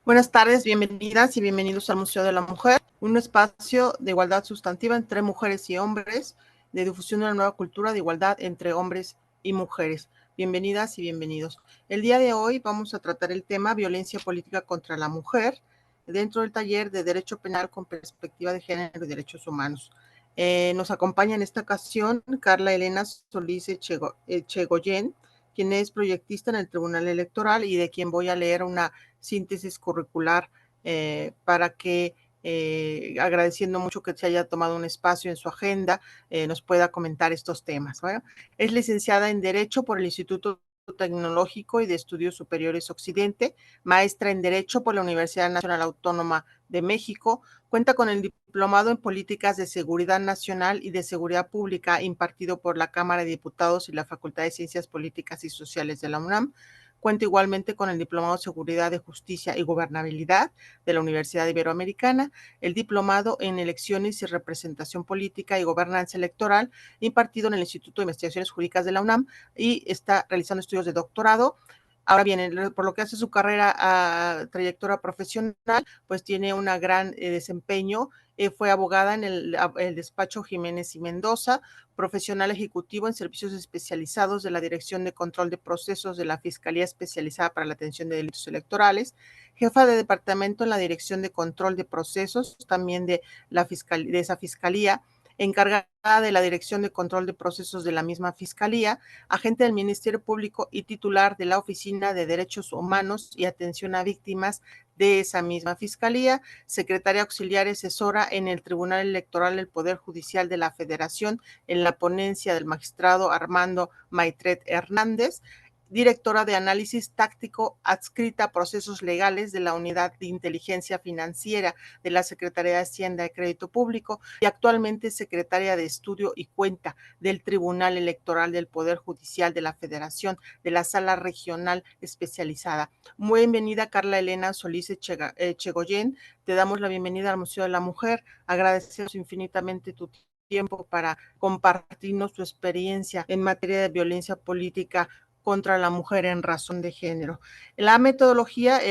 Buenas tardes, bienvenidas y bienvenidos al Museo de la Mujer, un espacio de igualdad sustantiva entre mujeres y hombres, de difusión de una nueva cultura de igualdad entre hombres y mujeres. Bienvenidas y bienvenidos. El día de hoy vamos a tratar el tema violencia política contra la mujer dentro del taller de Derecho Penal con perspectiva de género y derechos humanos. Nos acompaña en esta ocasión Carla Elena Solís Echegoyen, quien es proyectista en el Tribunal Electoral y de quien voy a leer una síntesis curricular para que, agradeciendo mucho que se haya tomado un espacio en su agenda, nos pueda comentar estos temas. ¿Verdad? Es licenciada en Derecho por el Instituto Tecnológico y de Estudios Superiores Occidente, maestra en Derecho por la Universidad Nacional Autónoma de México, cuenta con el diplomado en Políticas de Seguridad Nacional y de Seguridad Pública impartido por la Cámara de Diputados y la Facultad de Ciencias Políticas y Sociales de la UNAM. Cuenta igualmente con el Diplomado de Seguridad de Justicia y Gobernabilidad de la Universidad Iberoamericana, el Diplomado en Elecciones y Representación Política y Gobernanza Electoral, impartido en el Instituto de Investigaciones Jurídicas de la UNAM, y está realizando estudios de doctorado. Ahora bien, por lo que hace su carrera, trayectoria profesional, pues tiene un gran desempeño. Fue abogada en el despacho Jiménez y Mendoza, profesional ejecutivo en servicios especializados de la Dirección de Control de Procesos de la Fiscalía Especializada para la Atención de Delitos Electorales, jefa de departamento en la Dirección de Control de Procesos, también de esa fiscalía, encargada de la Dirección de Control de Procesos de la misma Fiscalía, agente del Ministerio Público y titular de la Oficina de Derechos Humanos y Atención a Víctimas de esa misma Fiscalía, secretaria auxiliar y asesora en el Tribunal Electoral del Poder Judicial de la Federación en la ponencia del magistrado Armando Maitret Hernández, directora de análisis táctico adscrita a procesos legales de la Unidad de Inteligencia Financiera de la Secretaría de Hacienda y Crédito Público y actualmente secretaria de Estudio y Cuenta del Tribunal Electoral del Poder Judicial de la Federación de la Sala Regional Especializada. Muy bienvenida, Carla Elena Solís Echegoyen. Te damos la bienvenida al Museo de la Mujer. Agradecemos infinitamente tu tiempo para compartirnos tu experiencia en materia de violencia política contra la mujer en razón de género. La metodología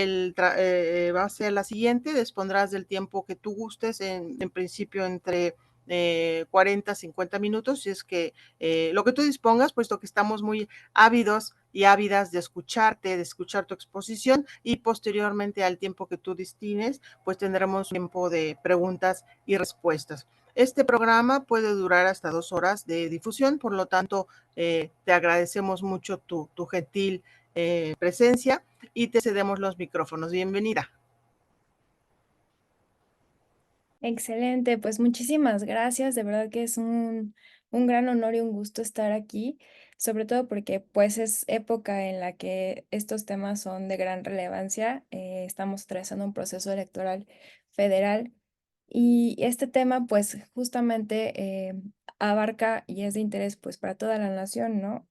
va a ser la siguiente, dispondrás del tiempo que tú gustes, en principio entre 40 a 50 minutos, si es que lo que tú dispongas, puesto que estamos muy ávidos y ávidas de escucharte, de escuchar tu exposición, y posteriormente al tiempo que tú destines, pues tendremos tiempo de preguntas y respuestas. Este programa puede durar hasta 2 horas de difusión, por lo tanto, te agradecemos mucho tu gentil presencia y te cedemos los micrófonos. Bienvenida. Excelente, pues muchísimas gracias. De verdad que es un gran honor y un gusto estar aquí, sobre todo porque pues es época en la que estos temas son de gran relevancia. Estamos atravesando un proceso electoral federal y este tema pues justamente abarca y es de interés pues para toda la nación, ¿no?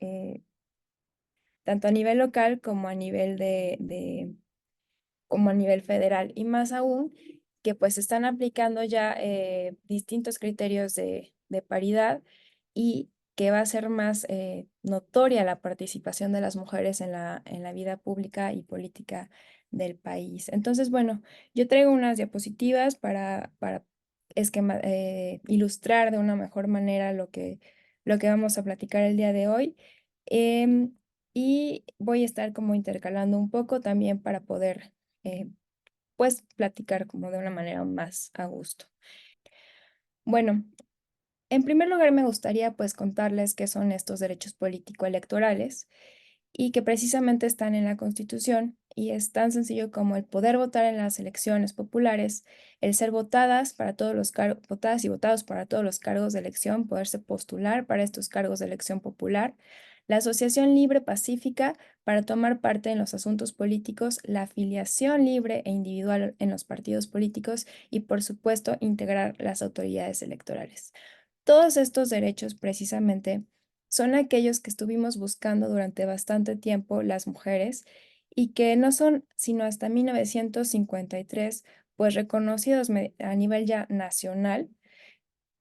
Tanto a nivel local como a nivel como a nivel federal y más aún que pues están aplicando ya distintos criterios de paridad y que va a ser más notoria la participación de las mujeres en la vida pública y política del país. Entonces, bueno, yo traigo unas diapositivas para ilustrar de una mejor manera lo que vamos a platicar el día de hoy. Em, y voy a estar como intercalando un poco también para poder eh, pues platicar como de una manera más a gusto. Bueno, en primer lugar me gustaría pues contarles qué son estos derechos político-electorales y que precisamente están en la Constitución y es tan sencillo como el poder votar en las elecciones populares, el ser votadas para todos los votadas y votados para todos los cargos de elección, poderse postular para estos cargos de elección popular, la asociación libre pacífica para tomar parte en los asuntos políticos, la afiliación libre e individual en los partidos políticos y, por supuesto, integrar las autoridades electorales. Todos estos derechos precisamente son aquellos que estuvimos buscando durante bastante tiempo las mujeres y que no son sino hasta 1953 pues reconocidos a nivel ya nacional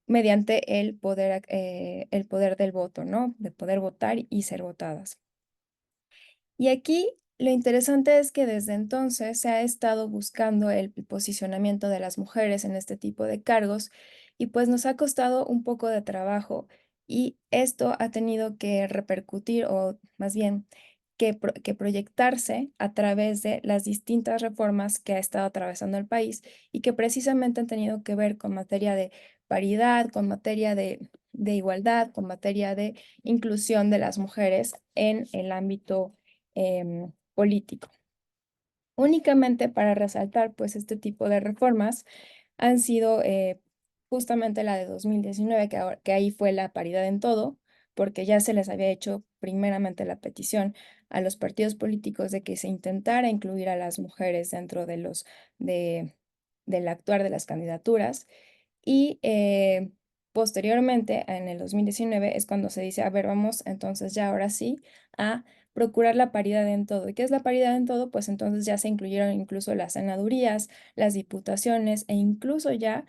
mediante el poder del voto, ¿no? De poder votar y ser votadas. Y aquí Lo interesante es que desde entonces se ha estado buscando el posicionamiento de las mujeres en este tipo de cargos y pues nos ha costado un poco de trabajo y esto ha tenido que repercutir o más bien que proyectarse a través de las distintas reformas que ha estado atravesando el país y que precisamente han tenido que ver con materia de paridad, con materia de igualdad, con materia de inclusión de las mujeres en el ámbito político. Únicamente para resaltar, pues, este tipo de reformas han sido justamente la de 2019, que ahí fue la paridad en todo, porque ya se les había hecho primeramente la petición a los partidos políticos de que se intentara incluir a las mujeres dentro de de, del actuar de las candidaturas. Y posteriormente, en el 2019, es cuando se dice, a ver, vamos entonces ya ahora sí a procurar la paridad en todo. ¿Y qué es la paridad en todo? Pues entonces ya se incluyeron incluso las senadurías, las diputaciones e incluso ya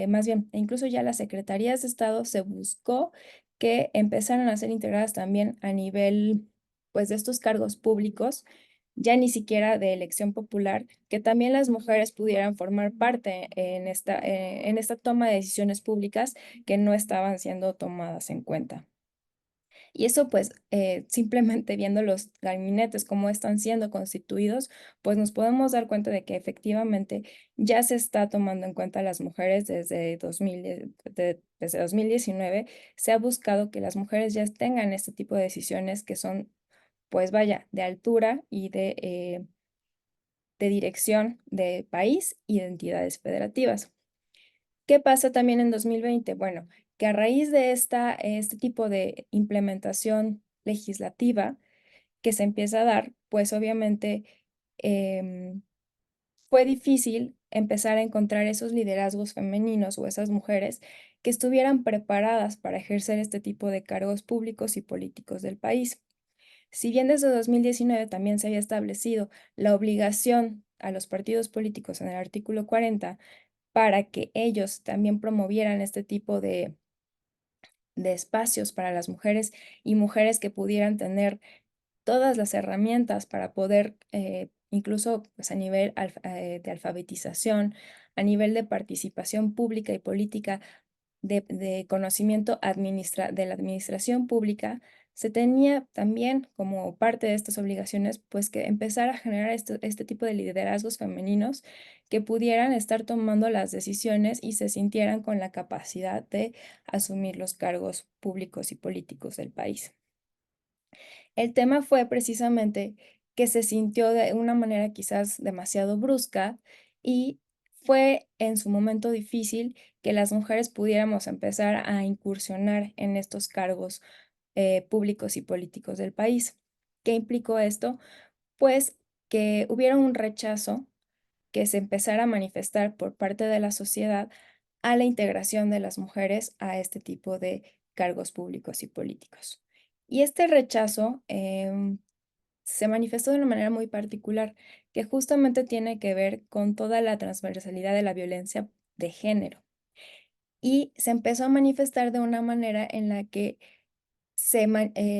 más bien, incluso ya las secretarías de Estado se buscó que empezaran a ser integradas también a nivel, pues, de estos cargos públicos, ya ni siquiera de elección popular, que también las mujeres pudieran formar parte en esta toma de decisiones públicas que no estaban siendo tomadas en cuenta. Y eso, pues, simplemente viendo los gabinetes, cómo están siendo constituidos, pues nos podemos dar cuenta de que efectivamente ya se está tomando en cuenta a las mujeres desde 2019. Se ha buscado que las mujeres ya tengan este tipo de decisiones que son, pues vaya, de altura y de dirección de país y de entidades federativas. ¿Qué pasa también en 2020? Bueno, que a raíz de este tipo de implementación legislativa que se empieza a dar, pues obviamente em, fue difícil empezar a encontrar esos liderazgos femeninos o esas mujeres que estuvieran preparadas para ejercer este tipo de cargos públicos y políticos del país. Si bien desde 2019 también se había establecido la obligación a los partidos políticos en el artículo 40 para que ellos también promovieran este tipo de espacios para las mujeres y mujeres que pudieran tener todas las herramientas para poder, incluso pues, a nivel de alfabetización, a nivel de participación pública y política, de conocimiento de la administración pública, se tenía también como parte de estas obligaciones, pues que empezar a generar este tipo de liderazgos femeninos que pudieran estar tomando las decisiones y se sintieran con la capacidad de asumir los cargos públicos y políticos del país. El tema fue precisamente que se sintió de una manera quizás demasiado brusca y fue en su momento difícil que las mujeres pudiéramos empezar a incursionar en estos cargos públicos y políticos del país. ¿Qué implicó esto? Pues que hubiera un rechazo que se empezara a manifestar por parte de la sociedad a la integración de las mujeres a este tipo de cargos públicos y políticos. Y este rechazo se manifestó de una manera muy particular, que justamente tiene que ver con toda la transversalidad de la violencia de género. Y se empezó a manifestar de una manera en la que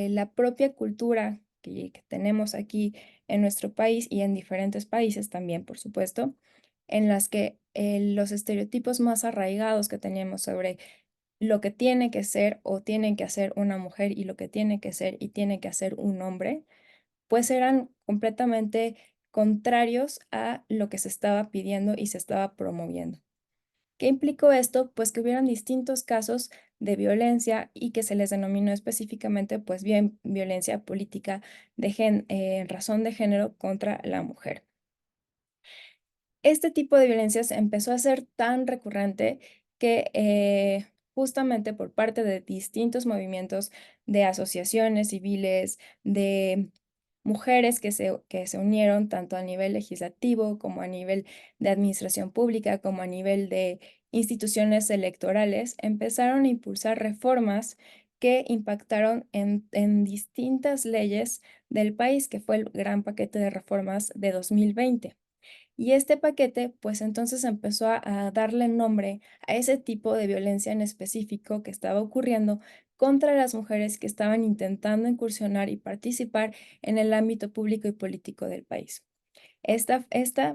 la propia cultura que tenemos aquí en nuestro país y en diferentes países también, por supuesto, en las que los estereotipos más arraigados que tenemos sobre lo que tiene que ser o tiene que hacer una mujer y lo que tiene que ser y tiene que hacer un hombre, pues eran completamente contrarios a lo que se estaba pidiendo y se estaba promoviendo. ¿Qué implicó esto? Pues que hubieran distintos casos de violencia y que se les denominó específicamente, pues bien, violencia política en razón de género contra la mujer. Este tipo de violencias empezó a ser tan recurrente que justamente por parte de distintos movimientos de asociaciones civiles, de mujeres que se unieron tanto a nivel legislativo como a nivel de administración pública, como a nivel de instituciones electorales, empezaron a impulsar reformas que impactaron en distintas leyes del país, que fue el gran paquete de reformas de 2020. Y este paquete, pues entonces empezó a darle nombre a ese tipo de violencia en específico que estaba ocurriendo contra las mujeres que estaban intentando incursionar y participar en el ámbito público y político del país. Esta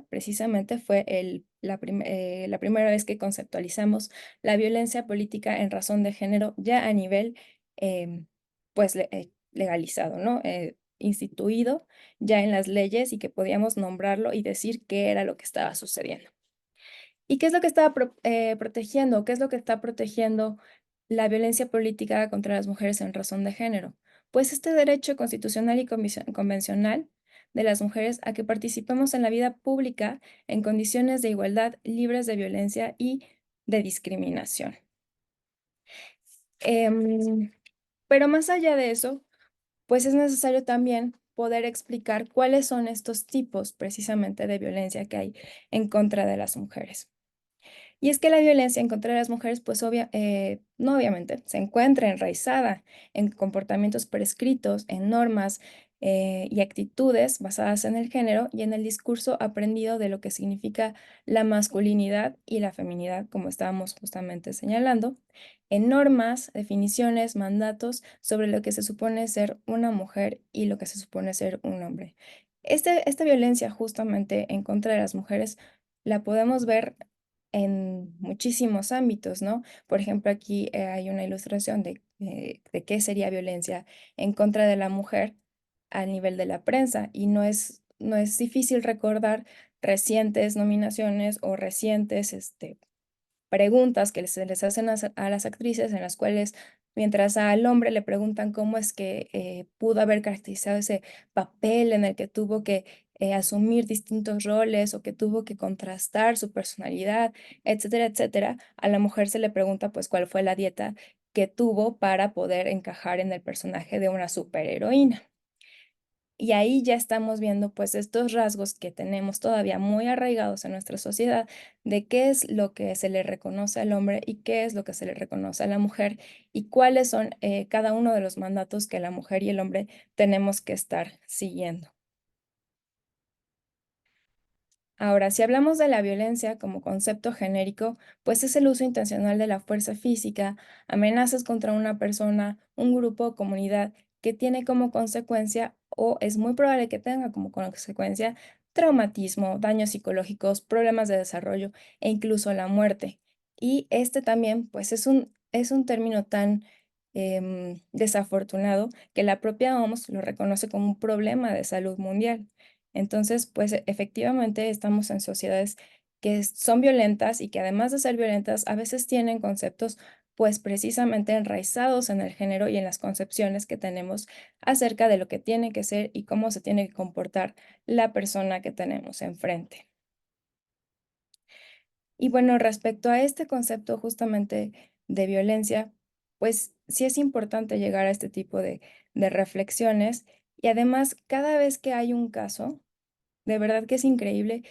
precisamente fue la primera vez que conceptualizamos la violencia política en razón de género ya a nivel pues legalizado, ¿no? Instituido ya en las leyes y que podíamos nombrarlo y decir qué era lo que estaba sucediendo. ¿Y qué es lo que estaba protegiendo? ¿Qué es lo que está protegiendo la violencia política contra las mujeres en razón de género? Pues este derecho constitucional y convencional de las mujeres a que participemos en la vida pública en condiciones de igualdad, libres de violencia y de discriminación. Pero más allá de eso, pues es necesario también poder explicar cuáles son estos tipos precisamente de violencia que hay en contra de las mujeres. Y es que la violencia en contra de las mujeres, pues no obviamente, se encuentra enraizada en comportamientos prescritos, en normas y actitudes basadas en el género y en el discurso aprendido de lo que significa la masculinidad y la feminidad, como estábamos justamente señalando, en normas, definiciones, mandatos sobre lo que se supone ser una mujer y lo que se supone ser un hombre. Esta violencia justamente en contra de las mujeres la podemos ver en muchísimos ámbitos, ¿no? Por ejemplo, aquí hay una ilustración de qué sería violencia en contra de la mujer a nivel de la prensa y no es difícil recordar recientes nominaciones o recientes preguntas que se les hacen a las actrices en las cuales mientras al hombre le preguntan cómo es que pudo haber caracterizado ese papel en el que tuvo que asumir distintos roles o que tuvo que contrastar su personalidad, etcétera, etcétera, a la mujer se le pregunta pues cuál fue la dieta que tuvo para poder encajar en el personaje de una superheroína. Y ahí ya estamos viendo pues estos rasgos que tenemos todavía muy arraigados en nuestra sociedad de qué es lo que se le reconoce al hombre y qué es lo que se le reconoce a la mujer y cuáles son cada uno de los mandatos que la mujer y el hombre tenemos que estar siguiendo. Ahora, si hablamos de la violencia como concepto genérico, pues es el uso intencional de la fuerza física, amenazas contra una persona, un grupo o comunidad que tiene como consecuencia o es muy probable que tenga como consecuencia traumatismo, daños psicológicos, problemas de desarrollo e incluso la muerte. Y este también, pues es un término tan desafortunado que la propia OMS lo reconoce como un problema de salud mundial. Entonces, pues efectivamente estamos en sociedades que son violentas y que además de ser violentas, a veces tienen conceptos pues precisamente enraizados en el género y en las concepciones que tenemos acerca de lo que tiene que ser y cómo se tiene que comportar la persona que tenemos enfrente. Y bueno, respecto a este concepto justamente de violencia, pues sí es importante llegar a este tipo de reflexiones y además cada vez que hay un caso, de verdad que es increíble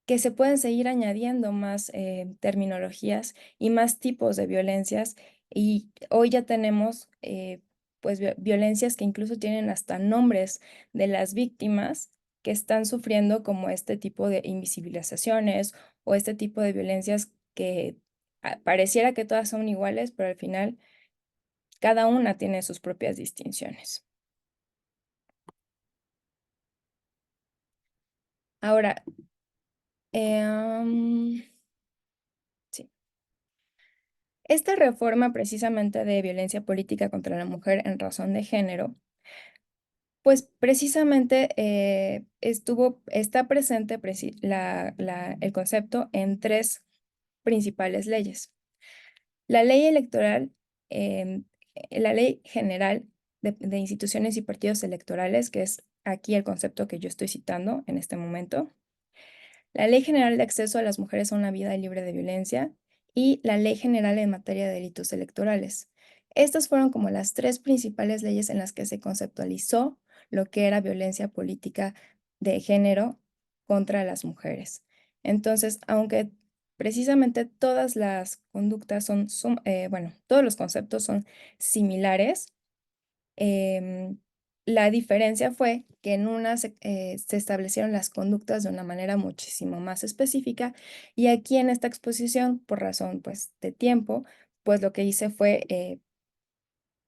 que se pueden seguir añadiendo más terminologías y más tipos de violencias. Y hoy ya tenemos pues violencias que incluso tienen hasta nombres de las víctimas que están sufriendo como este tipo de invisibilizaciones o este tipo de violencias que pareciera que todas son iguales, pero al final cada una tiene sus propias distinciones. Ahora, sí. Esta reforma precisamente de violencia política contra la mujer en razón de género, pues precisamente está presente el concepto en tres principales leyes. La ley electoral, la ley general de instituciones y partidos electorales, que es aquí el concepto que yo estoy citando en este momento. La Ley General de Acceso a las Mujeres a una Vida Libre de Violencia y la Ley General en materia de delitos electorales. Estas fueron como las tres principales leyes en las que se conceptualizó lo que era violencia política de género contra las mujeres. Entonces, aunque precisamente todas las conductas bueno, todos los conceptos son similares, Em, la diferencia fue que en una se establecieron las conductas de una manera muchísimo más específica y aquí en esta exposición, por razón pues de tiempo, pues lo que hice fue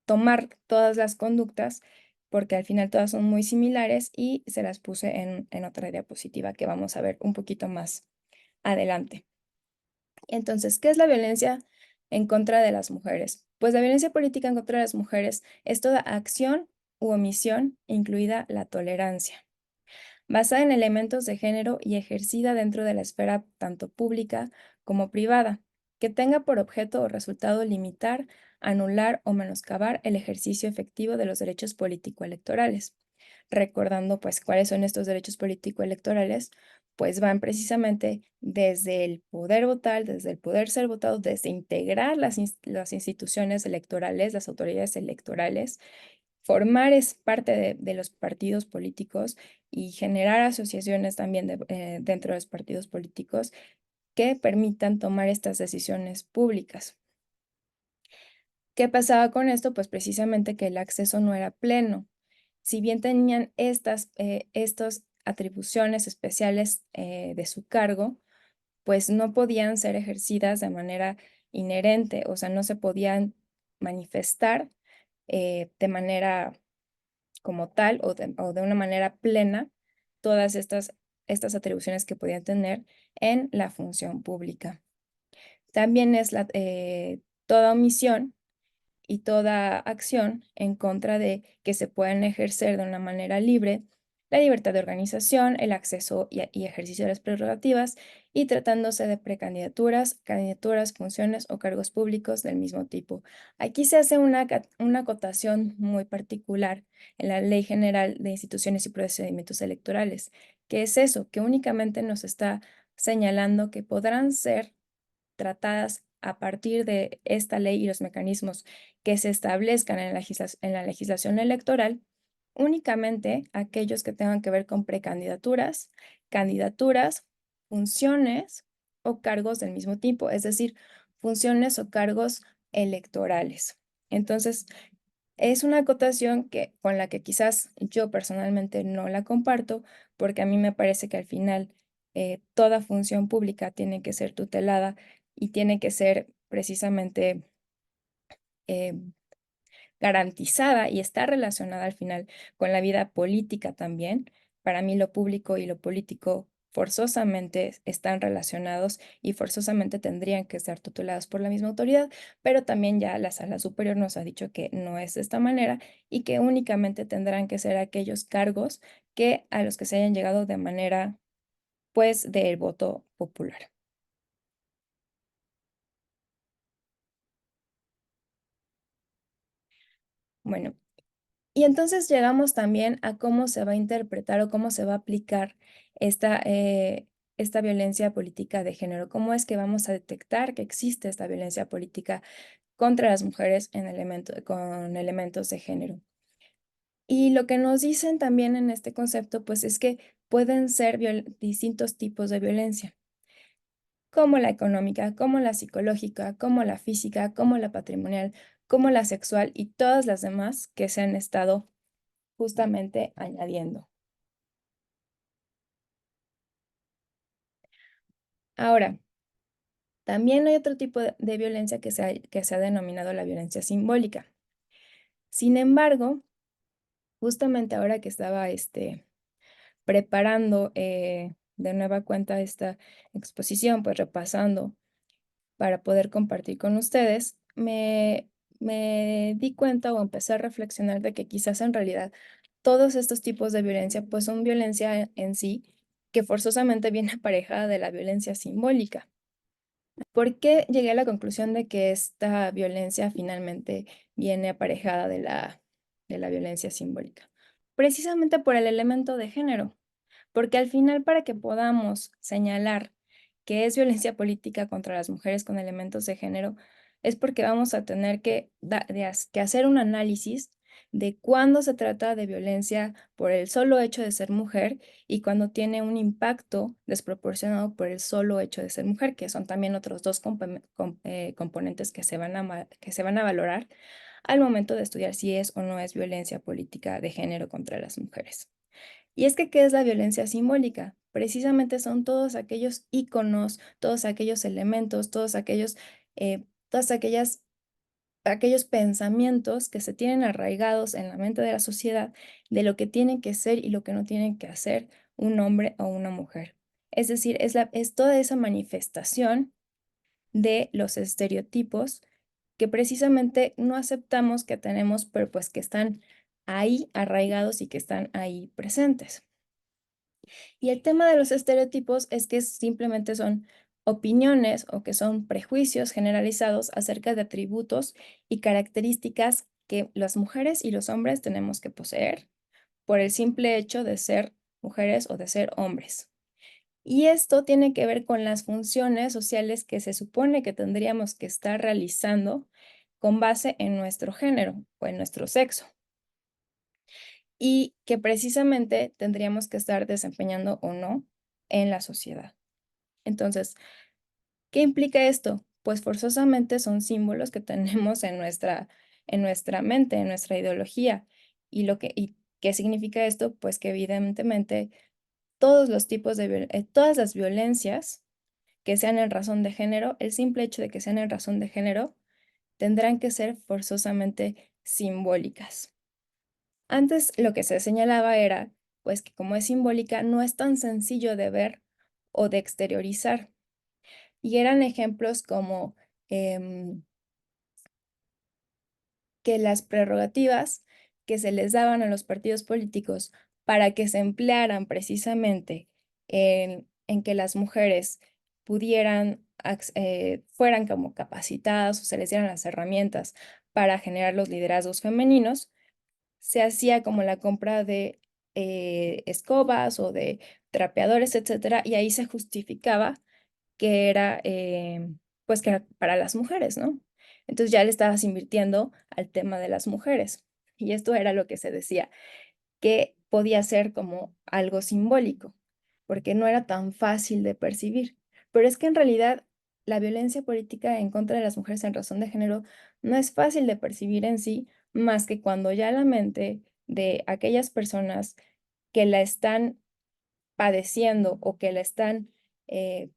tomar todas las conductas, porque al final todas son muy similares y se las puse en otra diapositiva que vamos a ver un poquito más adelante. Entonces, ¿qué es la violencia en contra de las mujeres? Pues la violencia política en contra de las mujeres es toda acción u omisión, incluida la tolerancia, basada en elementos de género y ejercida dentro de la esfera tanto pública como privada, que tenga por objeto o resultado limitar, anular o menoscabar el ejercicio efectivo de los derechos político-electorales. Recordando, pues, cuáles son estos derechos político-electorales, pues van precisamente desde el poder votar, desde el poder ser votado, desde integrar las instituciones electorales, las autoridades electorales, formar es parte de los partidos políticos y generar asociaciones también dentro de los partidos políticos que permitan tomar estas decisiones públicas. ¿Qué pasaba con esto? Pues precisamente que el acceso no era pleno. Si bien tenían estas atribuciones especiales de su cargo, pues no podían ser ejercidas de manera inherente, o sea, no se podían manifestar de manera como tal o de una manera plena todas estas atribuciones que podían tener en la función pública. También es toda omisión y toda acción en contra de que se puedan ejercer de una manera libre la libertad de organización, el acceso y ejercicio de las prerrogativas, y tratándose de precandidaturas, candidaturas, funciones o cargos públicos del mismo tipo. Aquí se hace una acotación muy particular en la Ley General de Instituciones y Procedimientos Electorales, que es eso, que únicamente nos está señalando que podrán ser tratadas a partir de esta ley y los mecanismos que se establezcan en la legislación electoral, únicamente aquellos que tengan que ver con precandidaturas, candidaturas, funciones o cargos del mismo tipo, es decir, funciones o cargos electorales. Entonces, es una acotación con la que quizás yo personalmente no la comparto, porque a mí me parece que al final toda función pública tiene que ser tutelada y tiene que ser precisamente eh, garantizada y está relacionada al final con la vida política también. Para mí lo público y lo político forzosamente están relacionados y forzosamente tendrían que estar tutelados por la misma autoridad, pero también ya la Sala Superior nos ha dicho que no es de esta manera y que únicamente tendrán que ser aquellos cargos que a los que se hayan llegado de manera, pues, del voto popular. Bueno, y entonces llegamos también a cómo se va a interpretar o cómo se va a aplicar esta, eh, esta violencia política de género. ¿Cómo es que vamos a detectar que existe esta violencia política contra las mujeres con elementos de género? Y lo que nos dicen también en este concepto, pues es que pueden ser distintos tipos de violencia, como la económica, como la psicológica, como la física, como la patrimonial, como la sexual y todas las demás que se han estado justamente añadiendo. Ahora, también hay otro tipo de violencia que se ha denominado la violencia simbólica. Sin embargo, justamente ahora que estaba preparando de nueva cuenta esta exposición, pues repasando para poder compartir con ustedes, me di cuenta o empecé a reflexionar de que quizás en realidad todos estos tipos de violencia pues son violencia en sí que forzosamente viene aparejada de la violencia simbólica. ¿Por qué llegué a la conclusión de que esta violencia finalmente viene aparejada de la violencia simbólica? Precisamente por el elemento de género, porque al final para que podamos señalar que es violencia política contra las mujeres con elementos de género, es porque vamos a tener que hacer un análisis de cuándo se trata de violencia por el solo hecho de ser mujer y cuando tiene un impacto desproporcionado por el solo hecho de ser mujer, que son también otros dos componentes que se van a valorar al momento de estudiar si es o no es violencia política de género contra las mujeres. Y es que, ¿qué es la violencia simbólica? Precisamente son todos aquellos íconos, todos aquellos elementos, todas aquellas aquellos pensamientos que se tienen arraigados en la mente de la sociedad de lo que tiene que ser y lo que no tiene que hacer un hombre o una mujer. Es decir, es toda esa manifestación de los estereotipos que precisamente no aceptamos que tenemos, pero pues que están ahí arraigados y que están ahí presentes. Y el tema de los estereotipos es que simplemente son opiniones o que son prejuicios generalizados acerca de atributos y características que las mujeres y los hombres tenemos que poseer por el simple hecho de ser mujeres o de ser hombres. Y esto tiene que ver con las funciones sociales que se supone que tendríamos que estar realizando con base en nuestro género o en nuestro sexo y que precisamente tendríamos que estar desempeñando o no en la sociedad. Entonces, ¿qué implica esto? Pues forzosamente son símbolos que tenemos en nuestra mente, en nuestra ideología. ¿Y qué significa esto? Pues que evidentemente todos los tipos todas las violencias que sean en razón de género, el simple hecho de que sean en razón de género, tendrán que ser forzosamente simbólicas. Antes lo que se señalaba era, pues que como es simbólica, no es tan sencillo de ver o de exteriorizar. Y eran ejemplos como em, que las prerrogativas que se les daban a los partidos políticos para que se emplearan precisamente en que las mujeres fueran como capacitadas o se les dieran las herramientas para generar los liderazgos femeninos, se hacía como la compra de escobas o de trapeadores, etcétera, y ahí se justificaba que era, pues que era para las mujeres, ¿no? Entonces ya le estabas invirtiendo al tema de las mujeres. Y esto era lo que se decía, que podía ser como algo simbólico, porque no era tan fácil de percibir. Pero es que en realidad la violencia política en contra de las mujeres en razón de género no es fácil de percibir en sí, más que cuando ya la mente de aquellas personas que la están padeciendo o que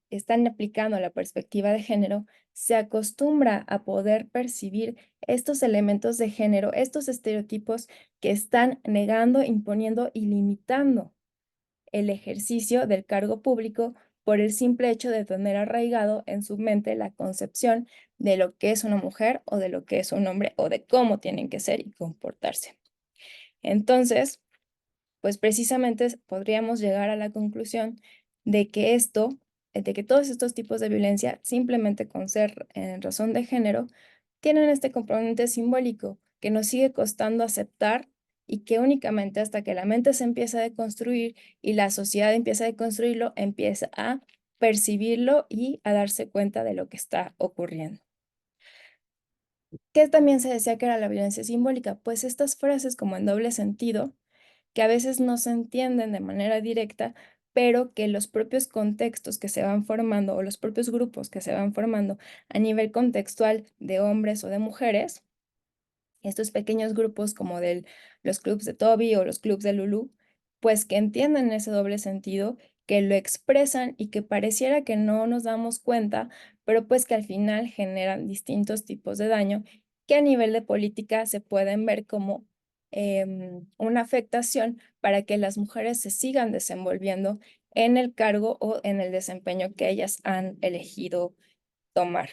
están aplicando la perspectiva de género, se acostumbra a poder percibir estos elementos de género, estos estereotipos que están negando, imponiendo y limitando el ejercicio del cargo público por el simple hecho de tener arraigado en su mente la concepción de lo que es una mujer o de lo que es un hombre o de cómo tienen que ser y comportarse. Entonces, pues precisamente podríamos llegar a la conclusión de que de que todos estos tipos de violencia, simplemente con ser en razón de género, tienen este componente simbólico que nos sigue costando aceptar y que únicamente hasta que la mente se empieza a deconstruir y la sociedad empieza a deconstruirlo, empieza a percibirlo y a darse cuenta de lo que está ocurriendo. ¿Qué también se decía que era la violencia simbólica? Pues estas frases como en doble sentido que a veces no se entienden de manera directa, pero que los propios contextos que se van formando o los propios grupos que se van formando a nivel contextual de hombres o de mujeres, estos pequeños grupos como los clubs de Toby o los clubs de Lulu, pues que entienden ese doble sentido, que lo expresan y que pareciera que no nos damos cuenta, pero pues que al final generan distintos tipos de daño que a nivel de política se pueden ver como una afectación para que las mujeres se sigan desenvolviendo en el cargo o en el desempeño que ellas han elegido tomar.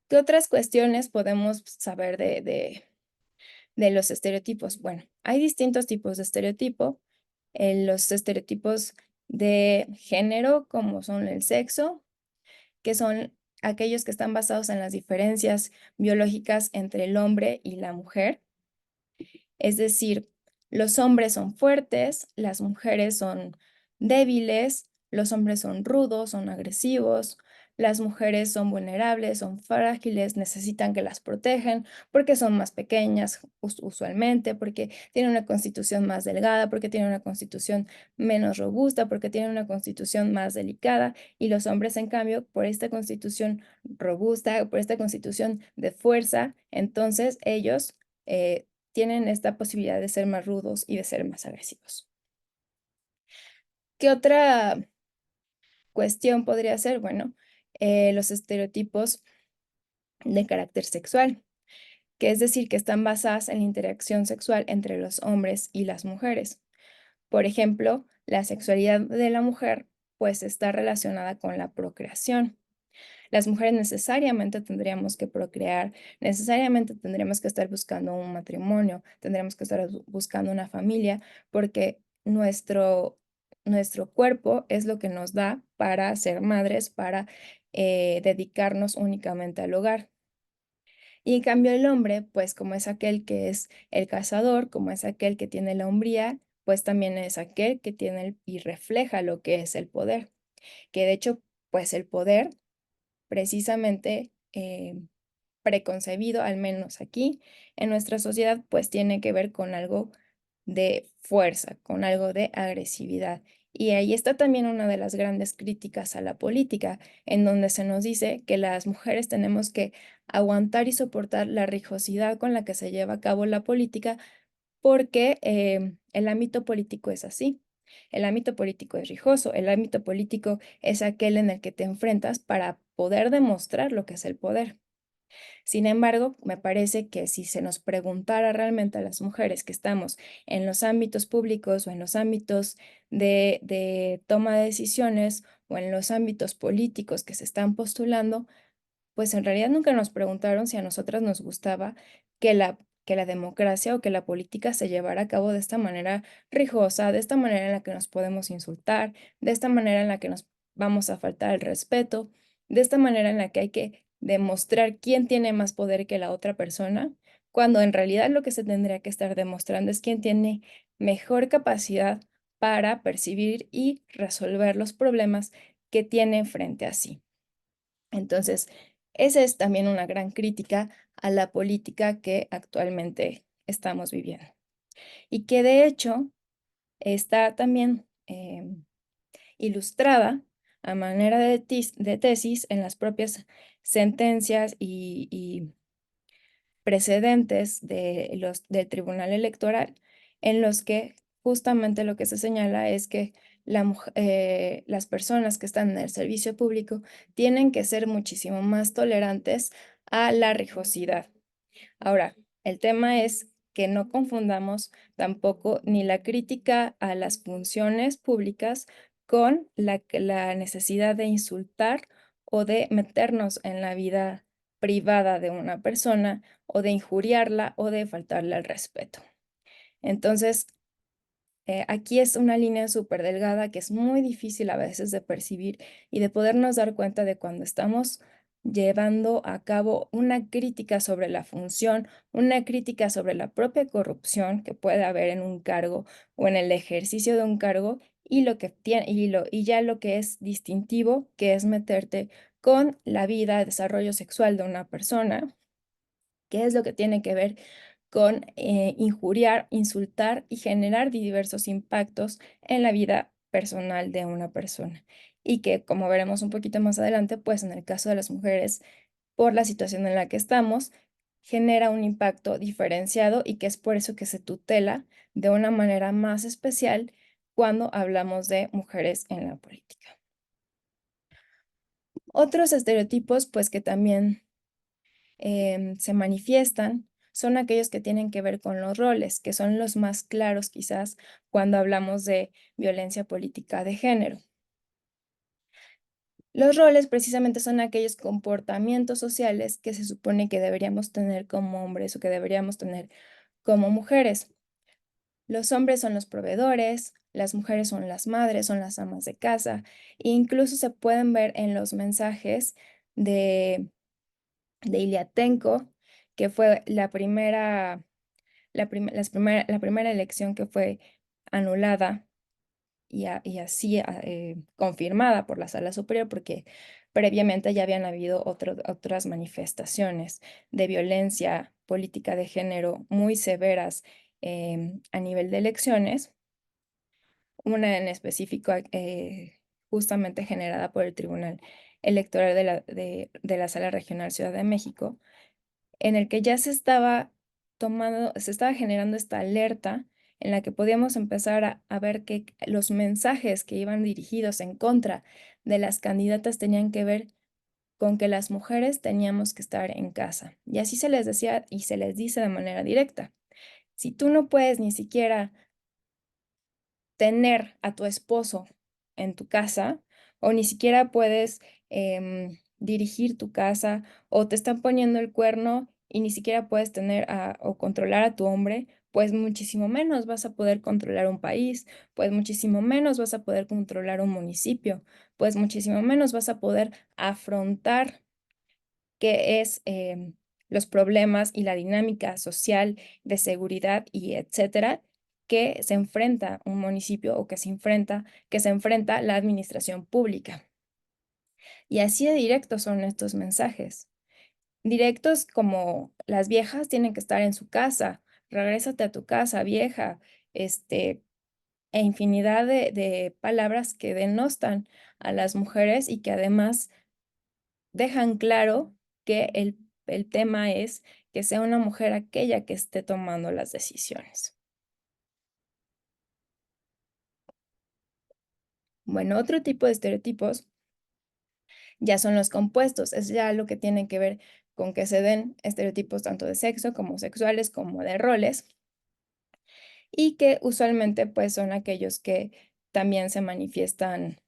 ¿Qué otras cuestiones podemos saber de los estereotipos? Bueno, hay distintos tipos de estereotipo. Los estereotipos de género, como son el sexo, que son aquellos que están basados en las diferencias biológicas entre el hombre y la mujer. Es decir, los hombres son fuertes, las mujeres son débiles, los hombres son rudos, son agresivos, las mujeres son vulnerables, son frágiles, necesitan que las protejan porque son más pequeñas usualmente, porque tienen una constitución más delgada, porque tienen una constitución menos robusta, porque tienen una constitución más delicada y los hombres, en cambio, por esta constitución robusta, por esta constitución de fuerza, entonces ellos tienen esta posibilidad de ser más rudos y de ser más agresivos. ¿Qué otra cuestión podría ser? Bueno, los estereotipos de carácter sexual, que es decir, que están basadas en la interacción sexual entre los hombres y las mujeres. Por ejemplo, la sexualidad de la mujer pues está relacionada con la procreación. Las mujeres necesariamente tendríamos que procrear, necesariamente tendríamos que estar buscando un matrimonio, tendríamos que estar buscando una familia, porque nuestro cuerpo es lo que nos da para ser madres, para dedicarnos únicamente al hogar. Y en cambio el hombre, pues como es aquel que es el cazador, como es aquel que tiene la hombría, pues también es aquel que tiene y refleja lo que es el poder, que de hecho, pues el poder precisamente preconcebido, al menos aquí en nuestra sociedad, pues tiene que ver con algo de fuerza, con algo de agresividad. Y ahí está también una de las grandes críticas a la política, en donde se nos dice que las mujeres tenemos que aguantar y soportar la rijosidad con la que se lleva a cabo la política, porque el ámbito político es así. El ámbito político es rijoso, el ámbito político es aquel en el que te enfrentas para poder demostrar lo que es el poder. Sin embargo, me parece que si se nos preguntara realmente a las mujeres que estamos en los ámbitos públicos o en los ámbitos de toma de decisiones o en los ámbitos políticos que se están postulando, pues en realidad nunca nos preguntaron si a nosotras nos gustaba que la democracia o que la política se llevara a cabo de esta manera rijosa, de esta manera en la que nos podemos insultar, de esta manera en la que nos vamos a faltar el respeto, de esta manera en la que hay que demostrar quién tiene más poder que la otra persona, cuando en realidad lo que se tendría que estar demostrando es quién tiene mejor capacidad para percibir y resolver los problemas que tiene frente a sí. Entonces, esa es también una gran crítica a la política que actualmente estamos viviendo y que de hecho está también ilustrada a manera de tesis en las propias sentencias y precedentes del Tribunal Electoral, en los que justamente lo que se señala es que las personas que están en el servicio público tienen que ser muchísimo más tolerantes a la rijosidad. Ahora, el tema es que no confundamos tampoco ni la crítica a las funciones públicas con la necesidad de insultar o de meternos en la vida privada de una persona o de injuriarla o de faltarle al respeto. Entonces, aquí es una línea súper delgada que es muy difícil a veces de percibir y de podernos dar cuenta de cuando estamos llevando a cabo una crítica sobre la función, una crítica sobre la propia corrupción que puede haber en un cargo o en el ejercicio de un cargo y lo que tiene y ya lo que es distintivo, que es meterte con la vida, el desarrollo sexual de una persona, que es lo que tiene que ver con injuriar, insultar y generar diversos impactos en la vida personal de una persona. Y que, como veremos un poquito más adelante, pues en el caso de las mujeres, por la situación en la que estamos, genera un impacto diferenciado y que es por eso que se tutela de una manera más especial cuando hablamos de mujeres en la política. Otros estereotipos, pues que también se manifiestan son aquellos que tienen que ver con los roles, que son los más claros quizás cuando hablamos de violencia política de género. Los roles precisamente son aquellos comportamientos sociales que se supone que deberíamos tener como hombres o que deberíamos tener como mujeres. Los hombres son los proveedores, las mujeres son las madres, son las amas de casa, e incluso se pueden ver en los mensajes de Iliatenko, que fue la primera elección que fue anulada y así confirmada por la Sala Superior, porque previamente ya habían habido otras manifestaciones de violencia política de género muy severas a nivel de elecciones, una en específico justamente generada por el Tribunal Electoral de la Sala Regional Ciudad de México, en el que ya se estaba generando esta alerta en la que podíamos empezar a ver que los mensajes que iban dirigidos en contra de las candidatas tenían que ver con que las mujeres teníamos que estar en casa. Y así se les decía y se les dice de manera directa. Si tú no puedes ni siquiera tener a tu esposo en tu casa o ni siquiera puedes dirigir tu casa o te están poniendo el cuerno y ni siquiera puedes tener o controlar a tu hombre, pues muchísimo menos vas a poder controlar un país, pues muchísimo menos vas a poder controlar un municipio, pues muchísimo menos vas a poder afrontar qué es los problemas y la dinámica social de seguridad y etcétera que se enfrenta un municipio o que se enfrenta la administración pública. Y así de directos son estos mensajes. Directos como las viejas tienen que estar en su casa, regrésate a tu casa, vieja, este, e infinidad de palabras que denostan a las mujeres y que además dejan claro que el tema es que sea una mujer aquella que esté tomando las decisiones. Bueno, otro tipo de estereotipos ya son los compuestos, es ya lo que tiene que ver con que se den estereotipos tanto de sexo como sexuales como de roles y que usualmente pues son aquellos que también se manifiestan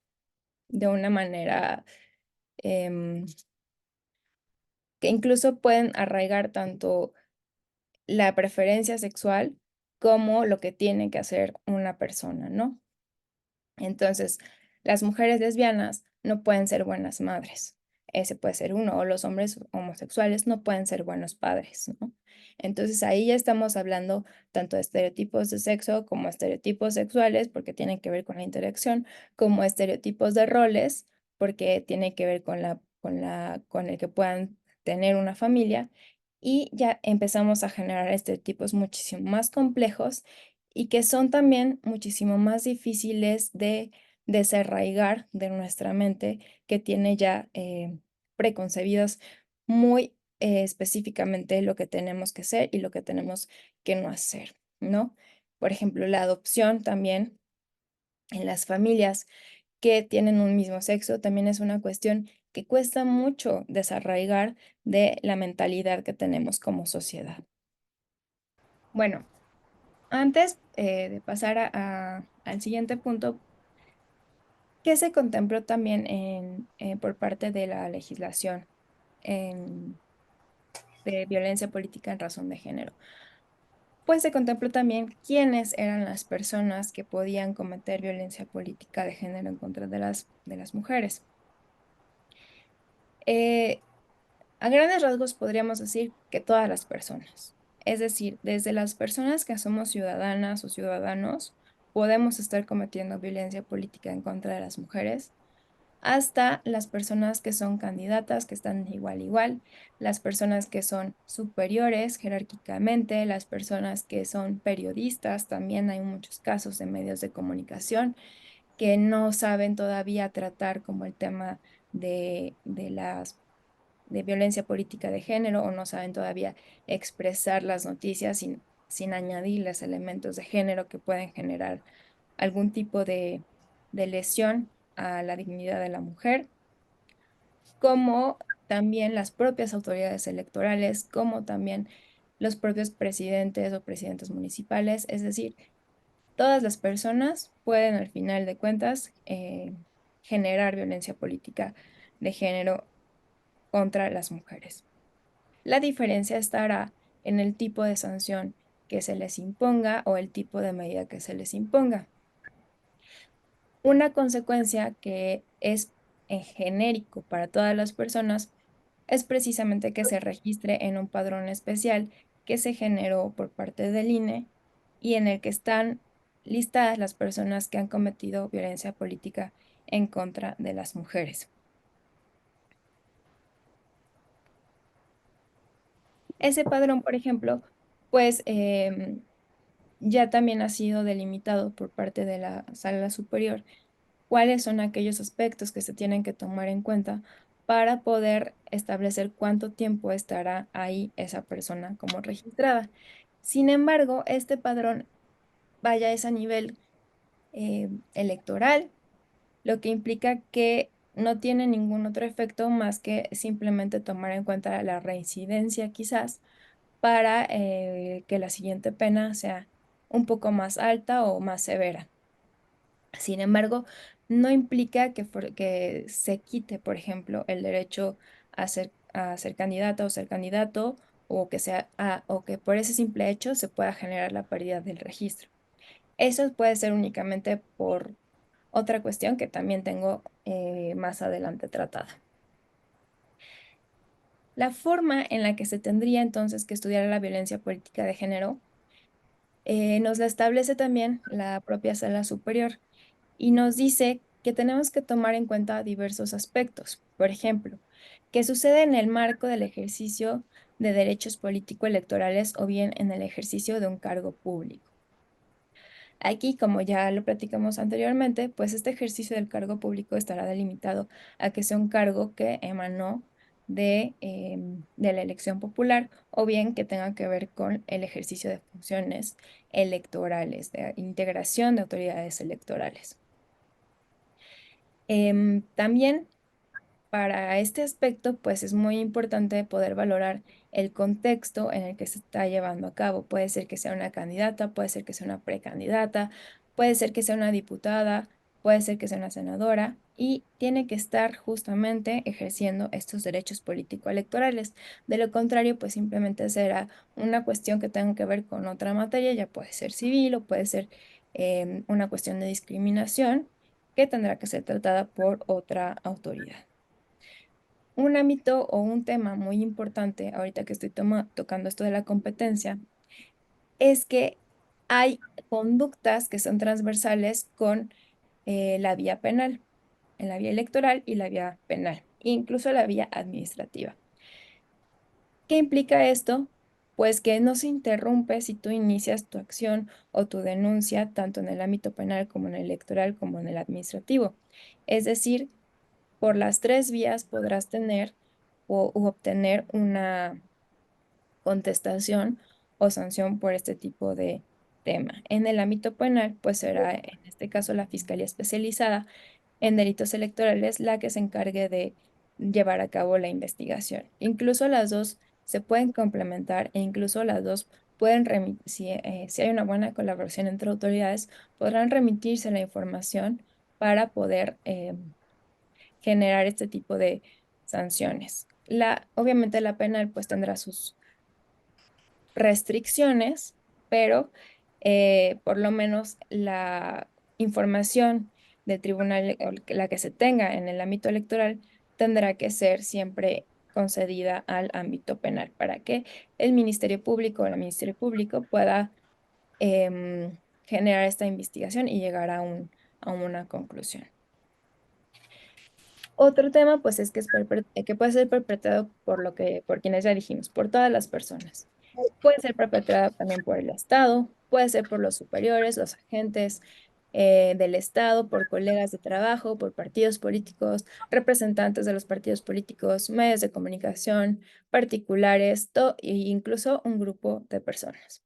de una manera em, que incluso pueden arraigar tanto la preferencia sexual como lo que tiene que hacer una persona, ¿no? Entonces, las mujeres lesbianas no pueden ser buenas madres. Ese puede ser uno, o los hombres homosexuales no pueden ser buenos padres, ¿no? Entonces ahí ya estamos hablando tanto de estereotipos de sexo como estereotipos sexuales, porque tienen que ver con la interacción, como estereotipos de roles, porque tiene que ver con el que puedan tener una familia, y ya empezamos a generar estereotipos muchísimo más complejos y que son también muchísimo más difíciles de desarraigar de nuestra mente, que tiene ya preconcebidos muy específicamente lo que tenemos que ser y lo que tenemos que no hacer, ¿no? Por ejemplo, la adopción también en las familias que tienen un mismo sexo también es una cuestión que cuesta mucho desarraigar de la mentalidad que tenemos como sociedad. Bueno, antes de pasar al siguiente punto, ¿qué se contempló también por parte de la legislación en- de violencia política en razón de género? Pues se contempló también quiénes eran las personas que podían cometer violencia política de género en contra de las mujeres. Eh, A grandes rasgos podríamos decir que todas las personas, es decir, desde las personas que somos ciudadanas o ciudadanos, podemos estar cometiendo violencia política en contra de las mujeres, hasta las personas que son candidatas, que están igual igual, las personas que son superiores jerárquicamente, las personas que son periodistas, también hay muchos casos de medios de comunicación que no saben todavía tratar como el tema de violencia política de género o no saben todavía expresar las noticias sin añadirles elementos de género que pueden generar algún tipo de lesión a la dignidad de la mujer, como también las propias autoridades electorales, como también los propios presidentes o presidentes municipales, es decir, todas las personas pueden al final de cuentas generar violencia política de género contra las mujeres. La diferencia estará en el tipo de sanción que se les imponga o el tipo de medida que se les imponga. Una consecuencia que es en genérico para todas las personas es precisamente que se registre en un padrón especial que se generó por parte del INE y en el que están listadas las personas que han cometido violencia política en contra de las mujeres. Ese padrón, por ejemplo, pues ya también ha sido delimitado por parte de la Sala Superior cuáles son aquellos aspectos que se tienen que tomar en cuenta para poder establecer cuánto tiempo estará ahí esa persona como registrada. Sin embargo, este padrón vaya es a nivel electoral, lo que implica que no tiene ningún otro efecto más que simplemente tomar en cuenta la reincidencia quizás para que la siguiente pena sea un poco más alta o más severa. Sin embargo, no implica que se quite, por ejemplo, el derecho a ser candidata o ser candidato, o que o que por ese simple hecho se pueda generar la pérdida del registro. Eso puede ser únicamente por otra cuestión que también tengo más adelante tratada. La forma en la que se tendría entonces que estudiar la violencia política de género nos la establece también la propia Sala Superior y nos dice que tenemos que tomar en cuenta diversos aspectos. Por ejemplo, qué sucede en el marco del ejercicio de derechos político-electorales o bien en el ejercicio de un cargo público. Aquí, como ya lo platicamos anteriormente, pues este ejercicio del cargo público estará delimitado a que sea un cargo que emanó de la elección popular o bien que tenga que ver con el ejercicio de funciones electorales, de integración de autoridades electorales. También para este aspecto, pues es muy importante poder valorar el contexto en el que se está llevando a cabo. Puede ser que sea una candidata, puede ser que sea una precandidata, puede ser que sea una diputada, puede ser que sea una senadora y tiene que estar justamente ejerciendo estos derechos político-electorales. De lo contrario, pues simplemente será una cuestión que tenga que ver con otra materia, ya puede ser civil o puede ser una cuestión de discriminación que tendrá que ser tratada por otra autoridad. Un ámbito o un tema muy importante, ahorita que estoy tocando esto de la competencia, es que hay conductas que son transversales con la vía penal, en la vía electoral y la vía penal, incluso la vía administrativa. ¿Qué implica esto? Pues que no se interrumpe si tú inicias tu acción o tu denuncia tanto en el ámbito penal como en el electoral como en el administrativo. Es decir, por las tres vías podrás tener u obtener una contestación o sanción por este tipo de tema. En el ámbito penal, pues será en este caso la Fiscalía Especializada en Delitos Electorales la que se encargue de llevar a cabo la investigación. Incluso las dos se pueden complementar e incluso las dos pueden remitir, si hay una buena colaboración entre autoridades, podrán remitirse la información para poder generar este tipo de sanciones. Obviamente la penal pues tendrá sus restricciones, pero por lo menos la información del tribunal, o la que se tenga en el ámbito electoral, tendrá que ser siempre concedida al ámbito penal para que el Ministerio Público o el Ministerio Público pueda generar esta investigación y llegar a una conclusión. Otro tema, pues, es que puede ser perpetrado por quienes ya dijimos, por todas las personas. Puede ser perpetrado también por el Estado, puede ser por los superiores, los agentes del Estado, por colegas de trabajo, por partidos políticos, representantes de los partidos políticos, medios de comunicación, particulares, e incluso un grupo de personas.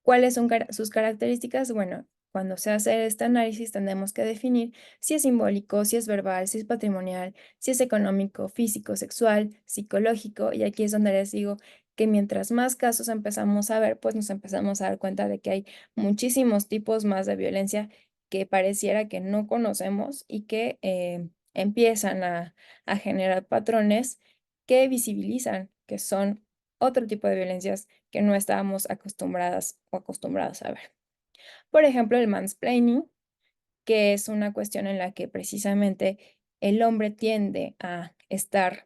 ¿Cuáles son sus características? Bueno, cuando se hace este análisis tenemos que definir si es simbólico, si es verbal, si es patrimonial, si es económico, físico, sexual, psicológico. Y aquí es donde les digo que mientras más casos empezamos a ver, pues nos empezamos a dar cuenta de que hay muchísimos tipos más de violencia que pareciera que no conocemos y que empiezan a generar patrones que visibilizan que son otro tipo de violencias que no estábamos acostumbradas o acostumbrados a ver. Por ejemplo, el mansplaining, que es una cuestión en la que precisamente el hombre tiende a estar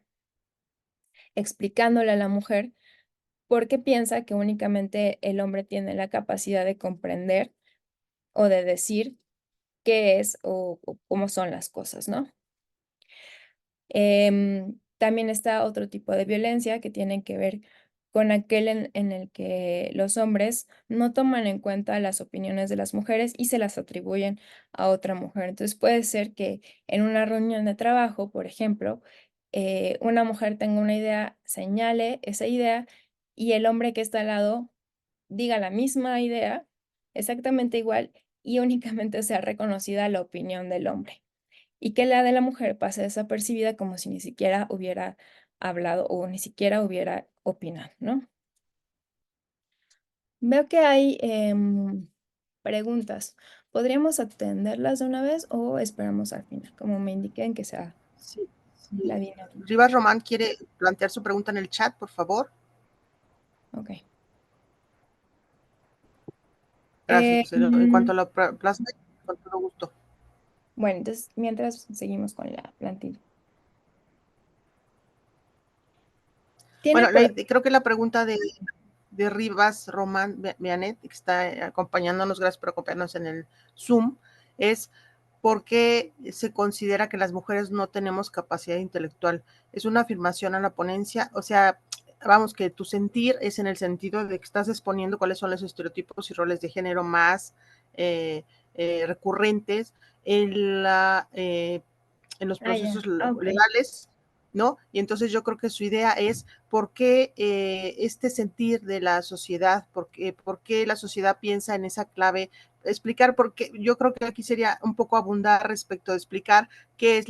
explicándole a la mujer porque piensa que únicamente el hombre tiene la capacidad de comprender o de decir qué es o cómo son las cosas, ¿no? También está otro tipo de violencia que tiene que ver con aquel en el que los hombres no toman en cuenta las opiniones de las mujeres y se las atribuyen a otra mujer. Entonces puede ser que en una reunión de trabajo, por ejemplo, una mujer tenga una idea, señale esa idea y el hombre que está al lado diga la misma idea, exactamente igual, y únicamente sea reconocida la opinión del hombre. y que la de la mujer pase desapercibida como si ni siquiera hubiera hablado o ni siquiera hubiera opinado, ¿no? Veo que hay preguntas. ¿Podríamos atenderlas de una vez o esperamos al final? Como me indiquen que sea Sí, sí. la dinámica. Rivas Román quiere plantear su pregunta en el chat, por favor. Ok. Gracias. En cuanto a Em, la plasma, con todo gusto. bueno, entonces mientras seguimos con la plantilla. Tiene Bueno, por... creo que la pregunta de Rivas Román Vianet, que está acompañándonos, gracias por acompañarnos en el Zoom, es ¿por qué se considera que las mujeres no tenemos capacidad intelectual? Es una afirmación a la ponencia, o sea, vamos, que tu sentir es en el sentido de que estás exponiendo cuáles son los estereotipos y roles de género más eh, recurrentes en, en los Ah, ya. procesos Ok. legales, ¿no? Y entonces yo creo que su idea es por qué este sentir de la sociedad, por qué la sociedad piensa en esa clave, explicar por qué, yo creo que aquí sería un poco abundar respecto de explicar qué es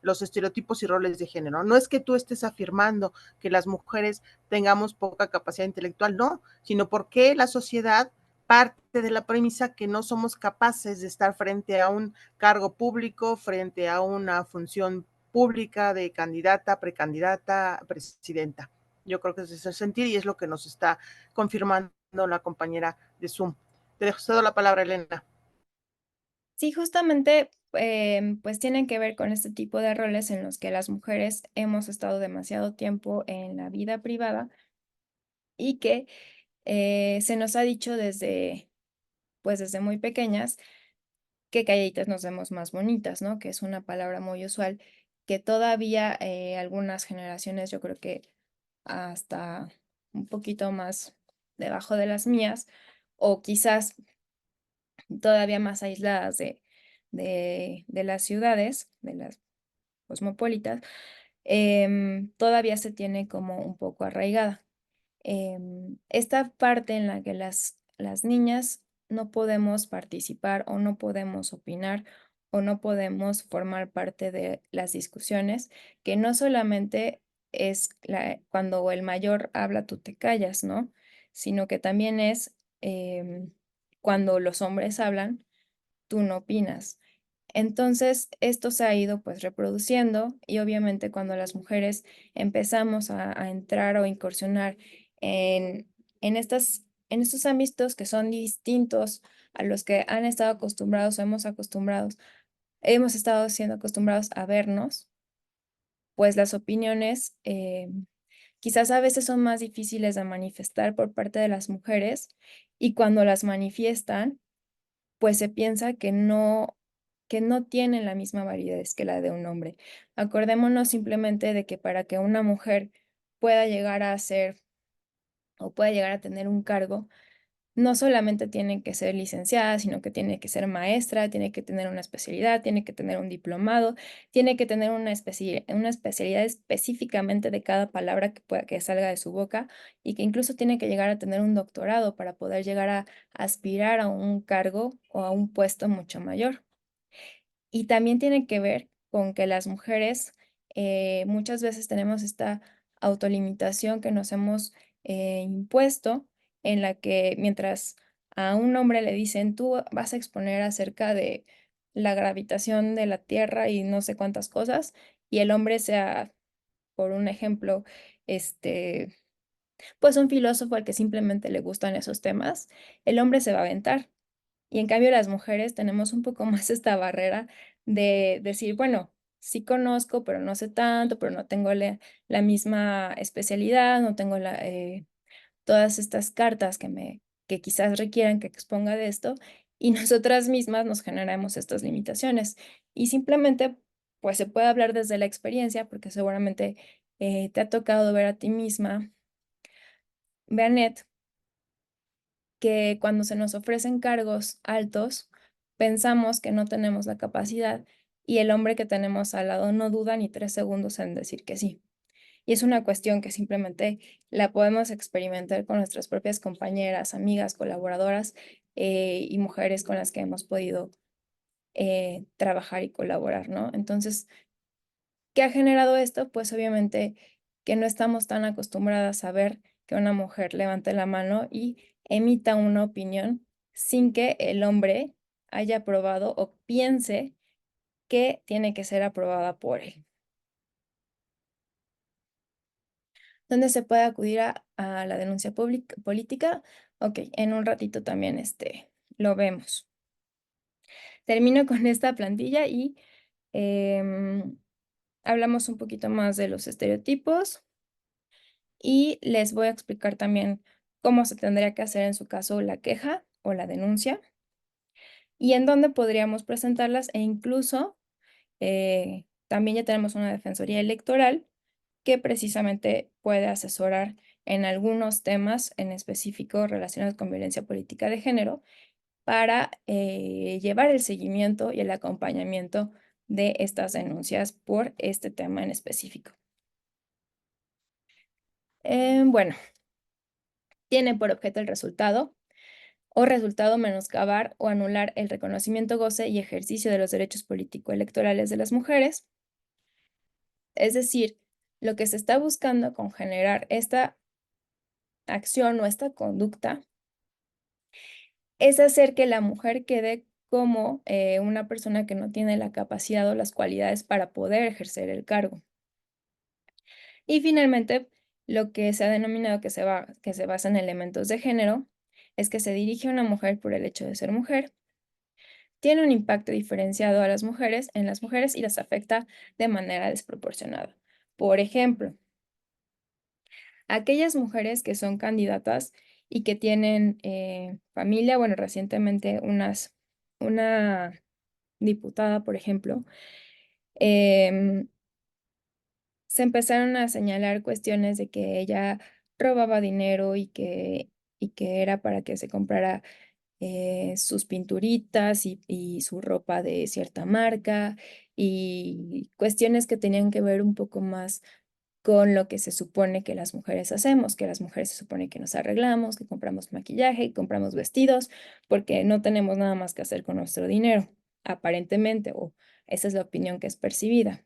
los estereotipos y roles de género. No es que tú estés afirmando que las mujeres tengamos poca capacidad intelectual, no, sino por qué la sociedad parte de la premisa que no somos capaces de estar frente a un cargo público, frente a una función pública de candidata, precandidata, presidenta. Yo creo que es ese sentir y es lo que nos está confirmando la compañera de Zoom. Te cedo la palabra, Elena. Sí, justamente, pues tienen que ver con este tipo de roles en los que las mujeres hemos estado demasiado tiempo en la vida privada y que se nos ha dicho desde, pues desde muy pequeñas que calladitas nos vemos más bonitas, ¿no? Que es una palabra muy usual que todavía algunas generaciones, yo creo que hasta un poquito más debajo de las mías, o quizás todavía más aisladas de las ciudades, de las cosmopolitas, todavía se tiene como un poco arraigada. Esta parte en la que las niñas no podemos participar o no podemos opinar o no podemos formar parte de las discusiones, que no solamente es cuando el mayor habla, tú te callas, ¿no? Sino que también es cuando los hombres hablan, tú no opinas. Entonces, esto se ha ido pues reproduciendo y obviamente cuando las mujeres empezamos a entrar o incursionar en, en estos ámbitos que son distintos a los que han estado acostumbrados o hemos estado siendo acostumbrados a vernos, pues las opiniones quizás a veces son más difíciles de manifestar por parte de las mujeres y cuando las manifiestan, pues se piensa que no tienen la misma validez que la de un hombre. Acordémonos simplemente de que para que una mujer pueda llegar a ser o pueda llegar a tener un cargo, no solamente tiene que ser licenciada, sino que tiene que ser maestra, tiene que tener una especialidad, tiene que tener un diplomado, tiene que tener una especialidad específicamente de cada palabra que salga de su boca y que incluso tiene que llegar a tener un doctorado para poder llegar a aspirar a un cargo o a un puesto mucho mayor. Y también tiene que ver con que las mujeres muchas veces tenemos esta autolimitación que nos hemos impuesto, en la que mientras a un hombre le dicen, tú vas a exponer acerca de la gravitación de la Tierra y no sé cuántas cosas, y el hombre sea, por un ejemplo, este, pues un filósofo al que simplemente le gustan esos temas, el hombre se va a aventar. Y en cambio las mujeres tenemos un poco más esta barrera de decir, bueno, sí conozco, pero no sé tanto, pero no tengo la misma especialidad, no tengo todas estas cartas que quizás requieran que exponga de esto, y nosotras mismas nos generamos estas limitaciones. Y simplemente, pues se puede hablar desde la experiencia, porque seguramente te ha tocado ver a ti misma, Beanet, que cuando se nos ofrecen cargos altos, pensamos que no tenemos la capacidad y el hombre que tenemos al lado no duda ni 3 segundos en decir que sí. Y es una cuestión que simplemente la podemos experimentar con nuestras propias compañeras, amigas, colaboradoras y mujeres con las que hemos podido trabajar y colaborar, ¿no? Entonces, ¿qué ha generado esto? Pues obviamente que no estamos tan acostumbradas a ver que una mujer levante la mano y emita una opinión sin que el hombre haya aprobado o piense que tiene que ser aprobada por él. ¿Dónde se puede acudir a la denuncia política? Ok, en un ratito también lo vemos. Termino con esta plantilla y em, hablamos un poquito más de los estereotipos y les voy a explicar también cómo se tendría que hacer en su caso la queja o la denuncia y en dónde podríamos presentarlas e incluso también ya tenemos una defensoría electoral que precisamente puede asesorar en algunos temas en específico relacionados con violencia política de género para llevar el seguimiento y el acompañamiento de estas denuncias por este tema en específico. Bueno, tiene por objeto el resultado o resultado menoscabar o anular el reconocimiento, goce y ejercicio de los derechos político-electorales de las mujeres. Es decir, lo que se está buscando con generar esta acción o esta conducta es hacer que la mujer quede como una persona que no tiene la capacidad o las cualidades para poder ejercer el cargo. Y finalmente, lo que se ha denominado que se basa en elementos de género es que se dirige a una mujer por el hecho de ser mujer, tiene un impacto diferenciado a las mujeres en las mujeres y las afecta de manera desproporcionada. Por ejemplo, aquellas mujeres que son candidatas y que tienen familia, bueno, recientemente una diputada, por ejemplo, em, se empezaron a señalar cuestiones de que ella robaba dinero y que era para que se comprara sus pinturitas y su ropa de cierta marca y cuestiones que tenían que ver un poco más con lo que se supone que las mujeres hacemos, que las mujeres se supone que nos arreglamos, que compramos maquillaje, que compramos vestidos, porque no tenemos nada más que hacer con nuestro dinero, aparentemente, o esa es la opinión que es percibida.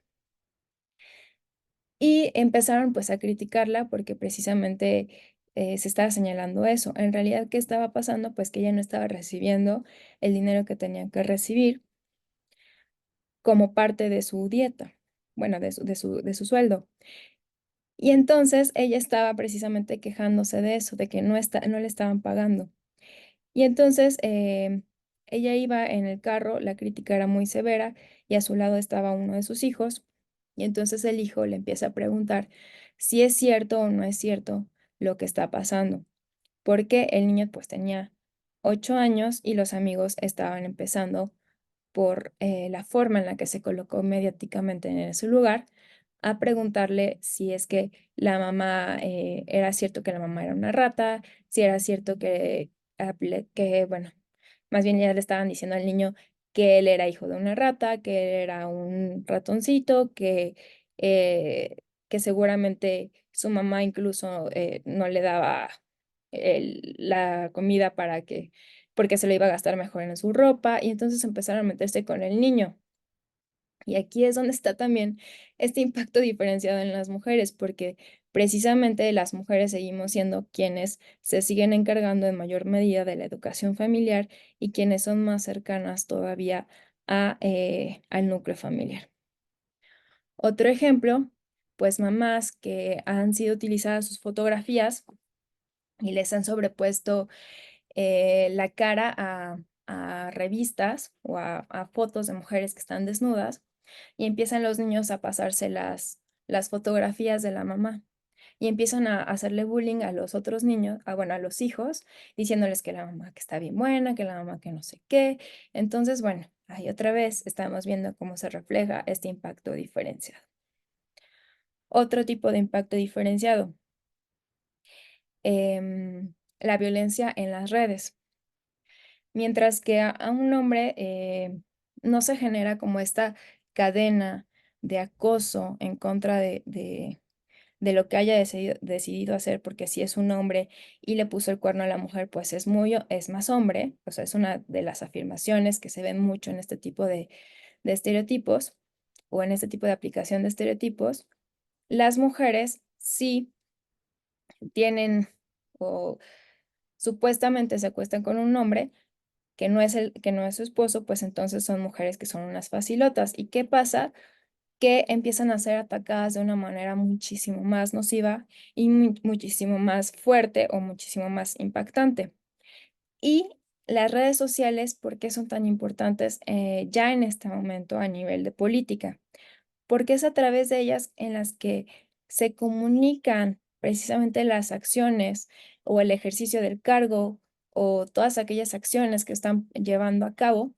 Y empezaron pues a criticarla porque precisamente se estaba señalando eso. En realidad, ¿qué estaba pasando? Pues que ella no estaba recibiendo el dinero que tenía que recibir como parte de su dieta, bueno, de su sueldo. Y entonces ella estaba precisamente quejándose de eso, de que no le estaban pagando. Y entonces ella iba en el carro, la crítica era muy severa y a su lado estaba uno de sus hijos. Y entonces el hijo le empieza a preguntar si es cierto o no es cierto lo que está pasando, porque el niño pues tenía 8 años y los amigos estaban empezando por la forma en la que se colocó mediáticamente en su lugar, a preguntarle si es que la mamá, era cierto que la mamá era una rata, si era cierto que, bueno, más bien ya le estaban diciendo al niño que él era hijo de una rata, que él era un ratoncito, que seguramente su mamá incluso no le daba la comida porque se lo iba a gastar mejor en su ropa, y entonces empezaron a meterse con el niño. Y aquí es donde está también este impacto diferenciado en las mujeres, porque precisamente las mujeres seguimos siendo quienes se siguen encargando en mayor medida de la educación familiar y quienes son más cercanas todavía al núcleo familiar. Otro ejemplo, pues mamás que han sido utilizadas sus fotografías y les han sobrepuesto la cara a revistas o a fotos de mujeres que están desnudas y empiezan los niños a pasarse las fotografías de la mamá y empiezan a hacerle bullying a los otros niños, bueno, a los hijos, diciéndoles que la mamá que está bien buena, que la mamá que no sé qué. Entonces, bueno, ahí otra vez estamos viendo cómo se refleja este impacto diferenciado. Otro tipo de impacto diferenciado, la violencia en las redes. Mientras que a un hombre no se genera como esta cadena de acoso en contra de lo que haya decidido hacer, porque si es un hombre y le puso el cuerno a la mujer, pues es más hombre, o sea, es una de las afirmaciones que se ven mucho en este tipo de estereotipos o en este tipo de aplicación de estereotipos. Las mujeres sí tienen o supuestamente se acuestan con un hombre que no es su esposo, pues entonces son mujeres que son unas facilotas. ¿Y qué pasa? Que empiezan a ser atacadas de una manera muchísimo más nociva y muchísimo más fuerte o muchísimo más impactante. Y las redes sociales, ¿por qué son tan importantes ya en este momento a nivel de política? Porque es a través de ellas en las que se comunican precisamente las acciones o el ejercicio del cargo o todas aquellas acciones que están llevando a cabo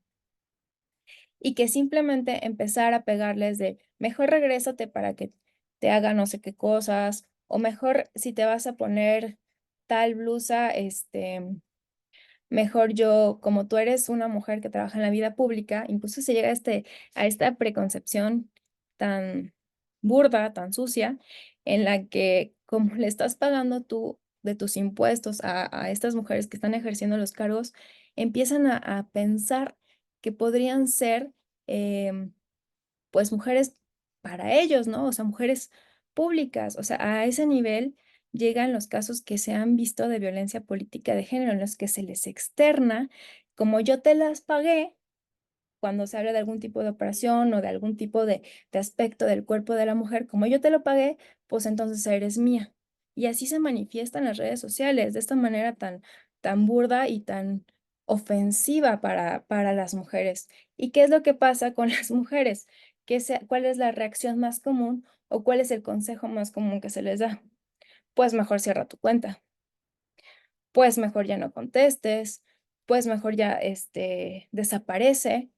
y que simplemente empezar a pegarles de mejor regrésate para que te haga no sé qué cosas, o mejor si te vas a poner tal blusa, mejor yo, como tú eres una mujer que trabaja en la vida pública, incluso se llega a esta preconcepción tan burda, tan sucia, en la que como le estás pagando tú de tus impuestos a estas mujeres que están ejerciendo los cargos, empiezan a pensar que podrían ser em, pues mujeres para ellos, ¿no? O sea, mujeres públicas, o sea, a ese nivel llegan los casos que se han visto de violencia política de género, en los que se les externa, como yo te las pagué, cuando se habla de algún tipo de operación o de algún tipo de aspecto del cuerpo de la mujer, como yo te lo pagué, pues entonces eres mía. Y así se manifiesta en las redes sociales, de esta manera tan burda y tan ofensiva para las mujeres. ¿Y qué es lo que pasa con las mujeres? ¿Cuál es la reacción más común o cuál es el consejo más común que se les da? Pues mejor cierra tu cuenta, pues mejor ya no contestes, pues mejor ya desaparece.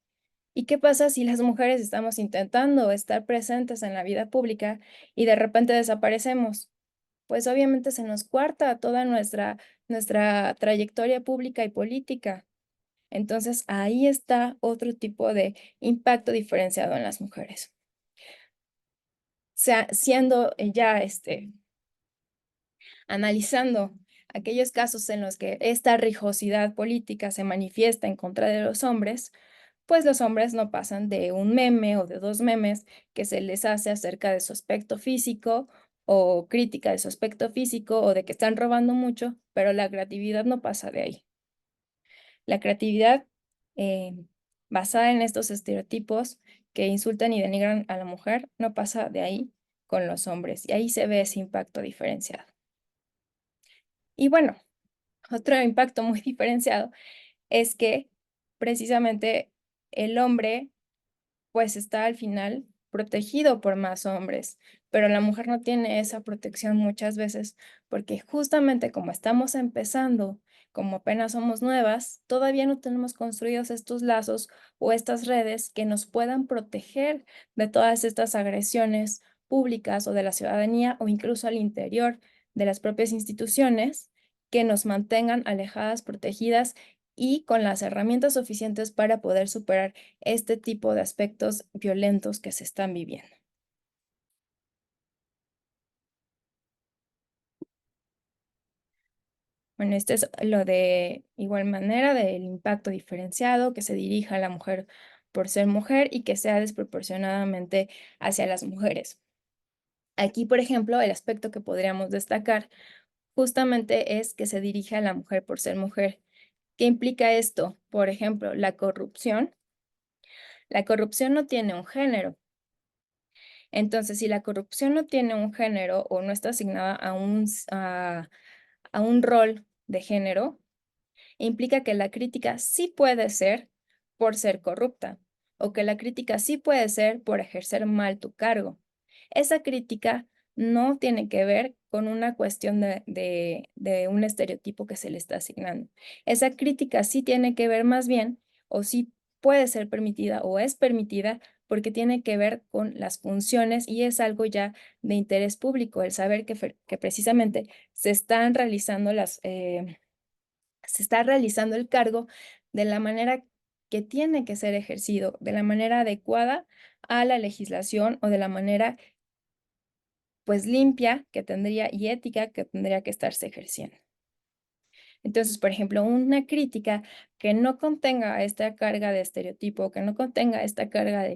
¿Y qué pasa si las mujeres estamos intentando estar presentes en la vida pública y de repente desaparecemos? Pues obviamente se nos cuarta toda nuestra trayectoria pública y política. Entonces ahí está otro tipo de impacto diferenciado en las mujeres. Sea, siendo ya analizando aquellos casos en los que esta rijosidad política se manifiesta en contra de los hombres, pues los hombres no pasan de un meme o de dos memes que se les hace acerca de su aspecto físico o crítica de su aspecto físico o de que están robando mucho, pero la creatividad no pasa de ahí. La creatividad eh, basada en estos estereotipos que insultan y denigran a la mujer no pasa de ahí con los hombres y ahí se ve ese impacto diferenciado. Y bueno, otro impacto muy diferenciado es que precisamente el hombre pues está al final protegido por más hombres, pero la mujer no tiene esa protección muchas veces porque justamente como estamos empezando, como apenas somos nuevas, todavía no tenemos construidos estos lazos o estas redes que nos puedan proteger de todas estas agresiones públicas o de la ciudadanía o incluso al interior de las propias instituciones que nos mantengan alejadas, protegidas y con las herramientas suficientes para poder superar este tipo de aspectos violentos que se están viviendo. Bueno, este es lo de igual manera del impacto diferenciado que se dirija a la mujer por ser mujer y que sea desproporcionadamente hacia las mujeres. Aquí, por ejemplo, el aspecto que podríamos destacar justamente es que se dirige a la mujer por ser mujer. ¿Qué implica esto? Por ejemplo, la corrupción. La corrupción no tiene un género. Entonces, si la corrupción no tiene un género o no está asignada a un rol de género, implica que la crítica sí puede ser por ser corrupta o que la crítica sí puede ser por ejercer mal tu cargo. Esa crítica no tiene que ver con una cuestión de un estereotipo que se le está asignando. Esa crítica sí tiene que ver más bien o sí puede ser permitida o es permitida porque tiene que ver con las funciones y es algo ya de interés público, el saber que precisamente se están realizando se está realizando el cargo de la manera que tiene que ser ejercido, de la manera adecuada a la legislación o de la manera pues limpia que tendría y ética que tendría que estarse ejerciendo. Entonces, por ejemplo, una crítica que no contenga esta carga de estereotipo, que no contenga esta carga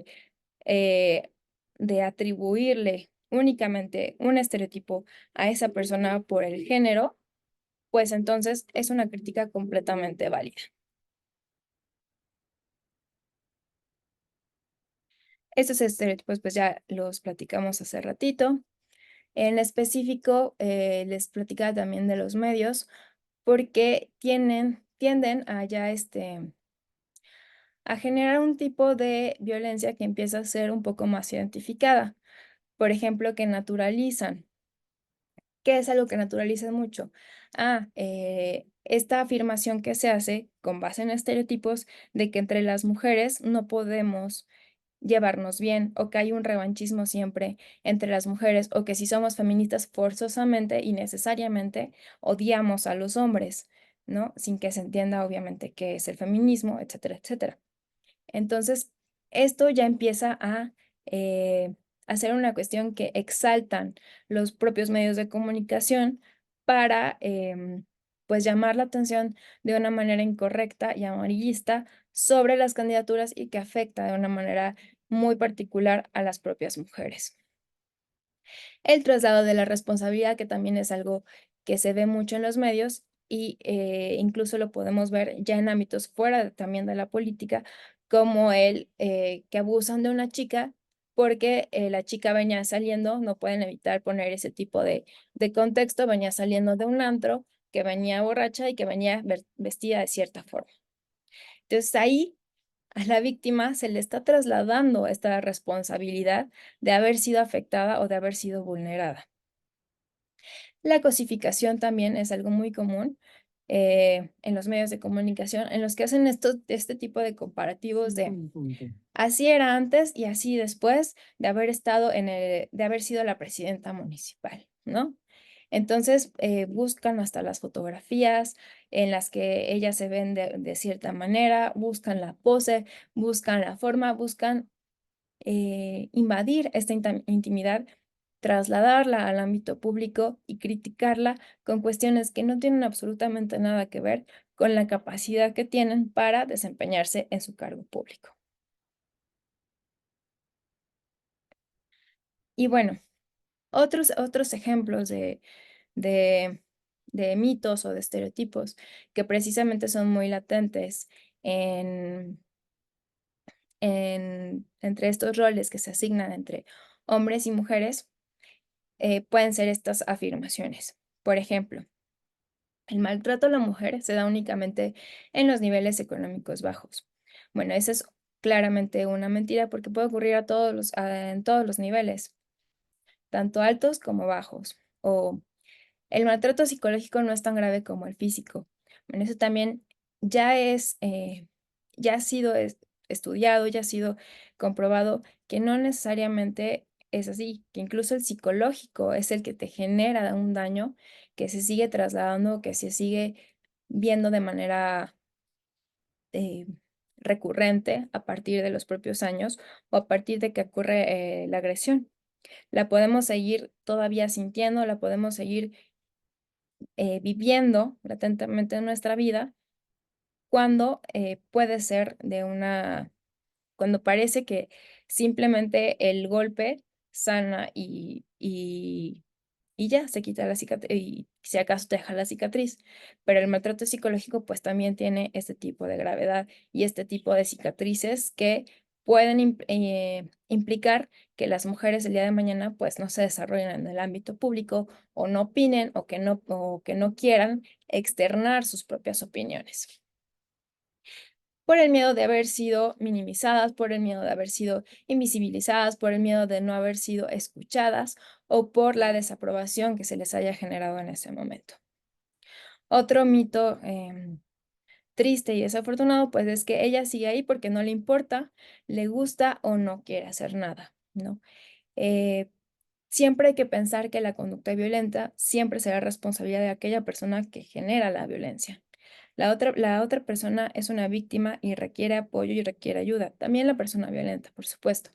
eh, de atribuirle únicamente un estereotipo a esa persona por el género, pues entonces es una crítica completamente válida. Estos estereotipos pues ya los platicamos hace ratito. En específico, les platicaba también de los medios, porque tienden a ya a generar un tipo de violencia que empieza a ser un poco más identificada. Por ejemplo, que naturalizan. ¿Qué es algo que naturalizan mucho? Esta afirmación que se hace con base en estereotipos de que entre las mujeres no podemos llevarnos bien, o que hay un revanchismo siempre entre las mujeres, o que si somos feministas forzosamente y necesariamente odiamos a los hombres, ¿no? Sin que se entienda obviamente qué es el feminismo, etcétera, etcétera. Entonces, esto ya empieza eh, a ser una cuestión que exaltan los propios medios de comunicación para, pues, llamar la atención de una manera incorrecta y amarillista sobre las candidaturas y que afecta de una manera muy particular a las propias mujeres. El traslado de la responsabilidad, que también es algo que se ve mucho en los medios y incluso lo podemos ver ya en ámbitos fuera también de la política, como el que abusan de una chica porque la chica venía saliendo, no pueden evitar poner ese tipo de contexto, venía saliendo de un antro, que venía borracha y que venía vestida de cierta forma. Entonces ahí a la víctima se le está trasladando esta responsabilidad de haber sido afectada o de haber sido vulnerada. La cosificación también es algo muy común en los medios de comunicación, en los que hacen este tipo de comparativos de así era antes y así después de haber estado de haber sido la presidenta municipal, ¿no? Entonces buscan hasta las fotografías en las que ellas se ven de cierta manera, buscan la pose, buscan la forma, buscan invadir esta intimidad, trasladarla al ámbito público y criticarla con cuestiones que no tienen absolutamente nada que ver con la capacidad que tienen para desempeñarse en su cargo público. Y bueno, otros ejemplos de, de mitos o de estereotipos que precisamente son muy latentes en, entre estos roles que se asignan entre hombres y mujeres pueden ser estas afirmaciones. Por ejemplo, el maltrato a la mujer se da únicamente en los niveles económicos bajos. Bueno, esa es claramente una mentira porque puede ocurrir en todos los niveles, tanto altos como bajos. O el maltrato psicológico no es tan grave como el físico. Bueno, eso también ya ya ha sido estudiado, ya ha sido comprobado que no necesariamente es así, que incluso el psicológico es el que te genera un daño que se sigue trasladando, que se sigue viendo de manera eh, recurrente a partir de los propios años o a partir de que ocurre la agresión. La podemos seguir todavía sintiendo, la podemos seguir viviendo latentemente en nuestra vida cuando puede ser cuando parece que simplemente el golpe sana y ya se quita la cicatriz y si acaso te deja la cicatriz. Pero el maltrato psicológico pues también tiene este tipo de gravedad y este tipo de cicatrices que pueden implicar que las mujeres el día de mañana pues no se desarrollen en el ámbito público o no opinen o que no quieran externar sus propias opiniones por el miedo de haber sido minimizadas, por el miedo de haber sido invisibilizadas, por el miedo de no haber sido escuchadas o por la desaprobación que se les haya generado en ese momento. Otro mito triste y desafortunado, pues es que ella sigue ahí porque no le importa, le gusta o no quiere hacer nada, ¿no? Eh, Siempre hay que pensar que la conducta violenta siempre será responsabilidad de aquella persona que genera la violencia. La otra persona es una víctima y requiere apoyo y requiere ayuda. También la persona violenta, por supuesto.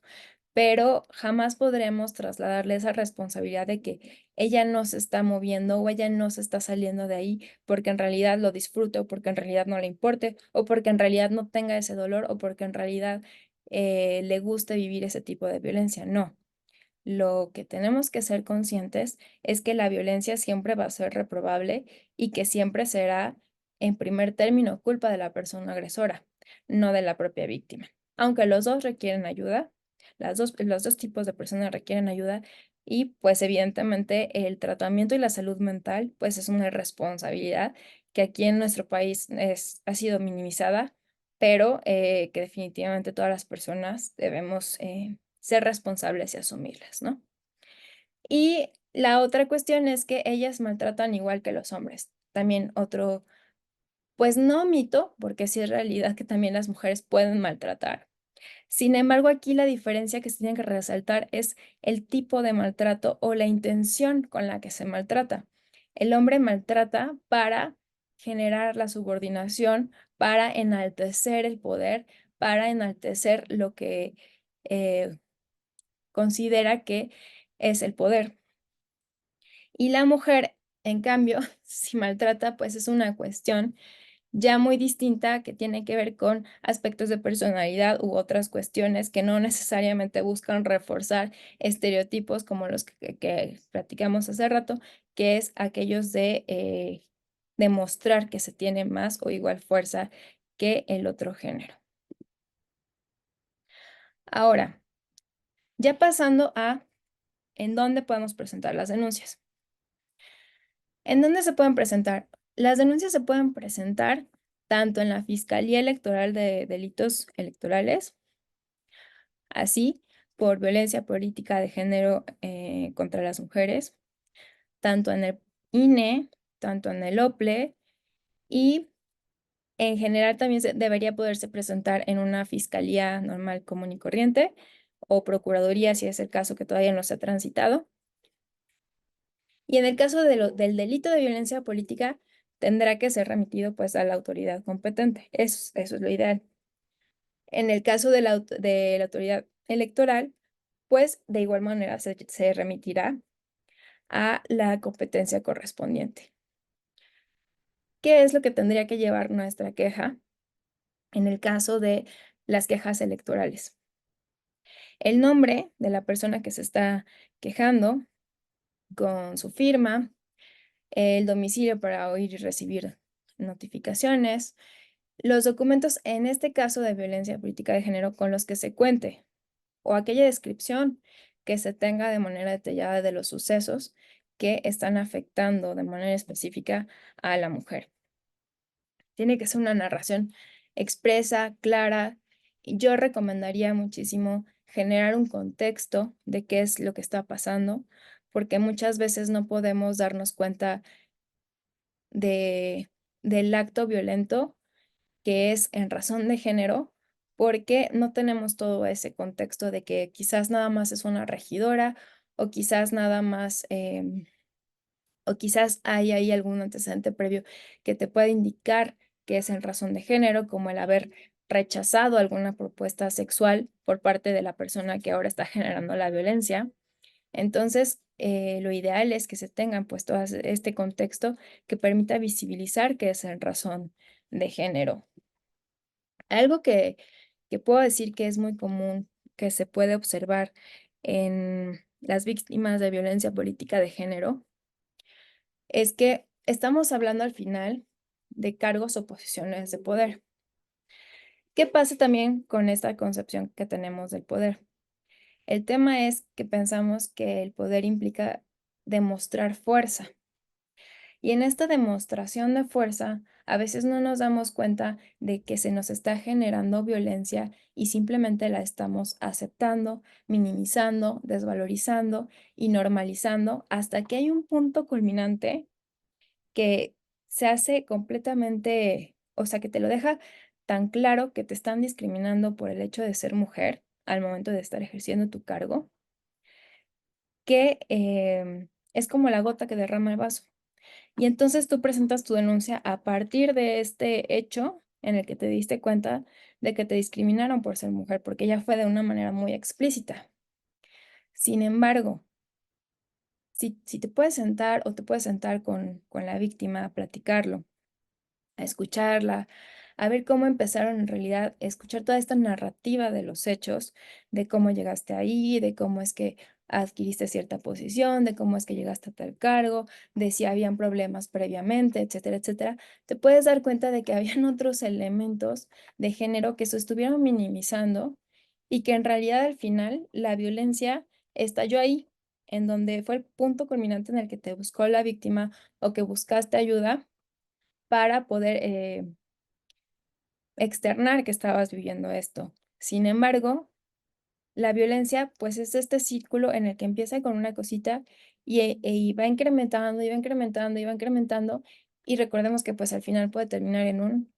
pero jamás podremos trasladarle esa responsabilidad de que ella no se está moviendo o ella no se está saliendo de ahí porque en realidad lo disfrute o porque en realidad no le importe o porque en realidad no tenga ese dolor o porque en realidad le guste vivir ese tipo de violencia. No. Lo que tenemos que ser conscientes es que la violencia siempre va a ser reprobable y que siempre será, en primer término, culpa de la persona agresora, no de la propia víctima. Aunque los dos requieren ayuda, los dos tipos de personas requieren ayuda y pues evidentemente el tratamiento y la salud mental pues es una responsabilidad que aquí en nuestro país ha sido minimizada, pero que definitivamente todas las personas debemos ser responsables y asumirlas, ¿no? Y la otra cuestión es que ellas maltratan igual que los hombres. También otro, pues no mito, porque sí es realidad que también las mujeres pueden maltratar. Sin embargo, aquí la diferencia que se tiene que resaltar es el tipo de maltrato o la intención con la que se maltrata. El hombre maltrata para generar la subordinación, para enaltecer el poder, para enaltecer lo que eh, considera que es el poder. Y la mujer, en cambio, si maltrata, pues es una cuestión ya muy distinta que tiene que ver con aspectos de personalidad u otras cuestiones que no necesariamente buscan reforzar estereotipos como los que platicamos hace rato, que es aquellos de demostrar que se tiene más o igual fuerza que el otro género. Ahora, ya pasando a en dónde podemos presentar las denuncias. ¿En dónde se pueden presentar? Las denuncias se pueden presentar tanto en la Fiscalía Electoral de Delitos Electorales, así por violencia política de género contra las mujeres, tanto en el INE, tanto en el OPLE y en general también debería poderse presentar en una fiscalía normal, común y corriente o procuraduría si es el caso que todavía no se ha transitado. Y en el caso del delito de violencia política, tendrá que ser remitido pues a la autoridad competente. Eso es lo ideal. En el caso de la autoridad electoral, pues de igual manera se remitirá a la competencia correspondiente. ¿Qué es lo que tendría que llevar nuestra queja en el caso de las quejas electorales? El nombre de la persona que se está quejando con su firma, el domicilio para oír y recibir notificaciones, los documentos en este caso de violencia política de género con los que se cuente o aquella descripción que se tenga de manera detallada de los sucesos que están afectando de manera específica a la mujer. Tiene que ser una narración expresa, clara, y yo recomendaría muchísimo generar un contexto de qué es lo que está pasando, porque muchas veces no podemos darnos cuenta de, del acto violento que es en razón de género, porque no tenemos todo ese contexto de que quizás nada más es una regidora o quizás nada más, o quizás hay ahí algún antecedente previo que te pueda indicar que es en razón de género, como el haber rechazado alguna propuesta sexual por parte de la persona que ahora está generando la violencia. Entonces, lo ideal es que se tengan pues todo este contexto que permita visibilizar que es en razón de género. Algo que puedo decir que es muy común, que se puede observar en las víctimas de violencia política de género, es que estamos hablando al final de cargos o posiciones de poder. ¿Qué pasa también con esta concepción que tenemos del poder? El tema es que pensamos que el poder implica demostrar fuerza. Y en esta demostración de fuerza, a veces no nos damos cuenta de que se nos está generando violencia y simplemente la estamos aceptando, minimizando, desvalorizando y normalizando hasta que hay un punto culminante que se hace completamente, o sea, que te lo deja tan claro que te están discriminando por el hecho de ser mujer al momento de estar ejerciendo tu cargo, que es como la gota que derrama el vaso. Y entonces tú presentas tu denuncia a partir de este hecho en el que te diste cuenta de que te discriminaron por ser mujer, porque ya fue de una manera muy explícita. Sin embargo, si te puedes sentar o te puedes sentar con la víctima a platicarlo, a escucharla, a ver cómo empezaron en realidad, escuchar toda esta narrativa de los hechos, de cómo llegaste ahí, de cómo es que adquiriste cierta posición, de cómo es que llegaste a tal cargo, de si habían problemas previamente, etcétera, etcétera, te puedes dar cuenta de que habían otros elementos de género que se estuvieron minimizando y que en realidad al final la violencia estalló ahí, en donde fue el punto culminante en el que te buscó la víctima o que buscaste ayuda para poder externar que estabas viviendo esto. Sin embargo, la violencia, pues, es este círculo en el que empieza con una cosita y va incrementando, y va incrementando, y va incrementando, y recordemos que, pues, al final puede terminar en un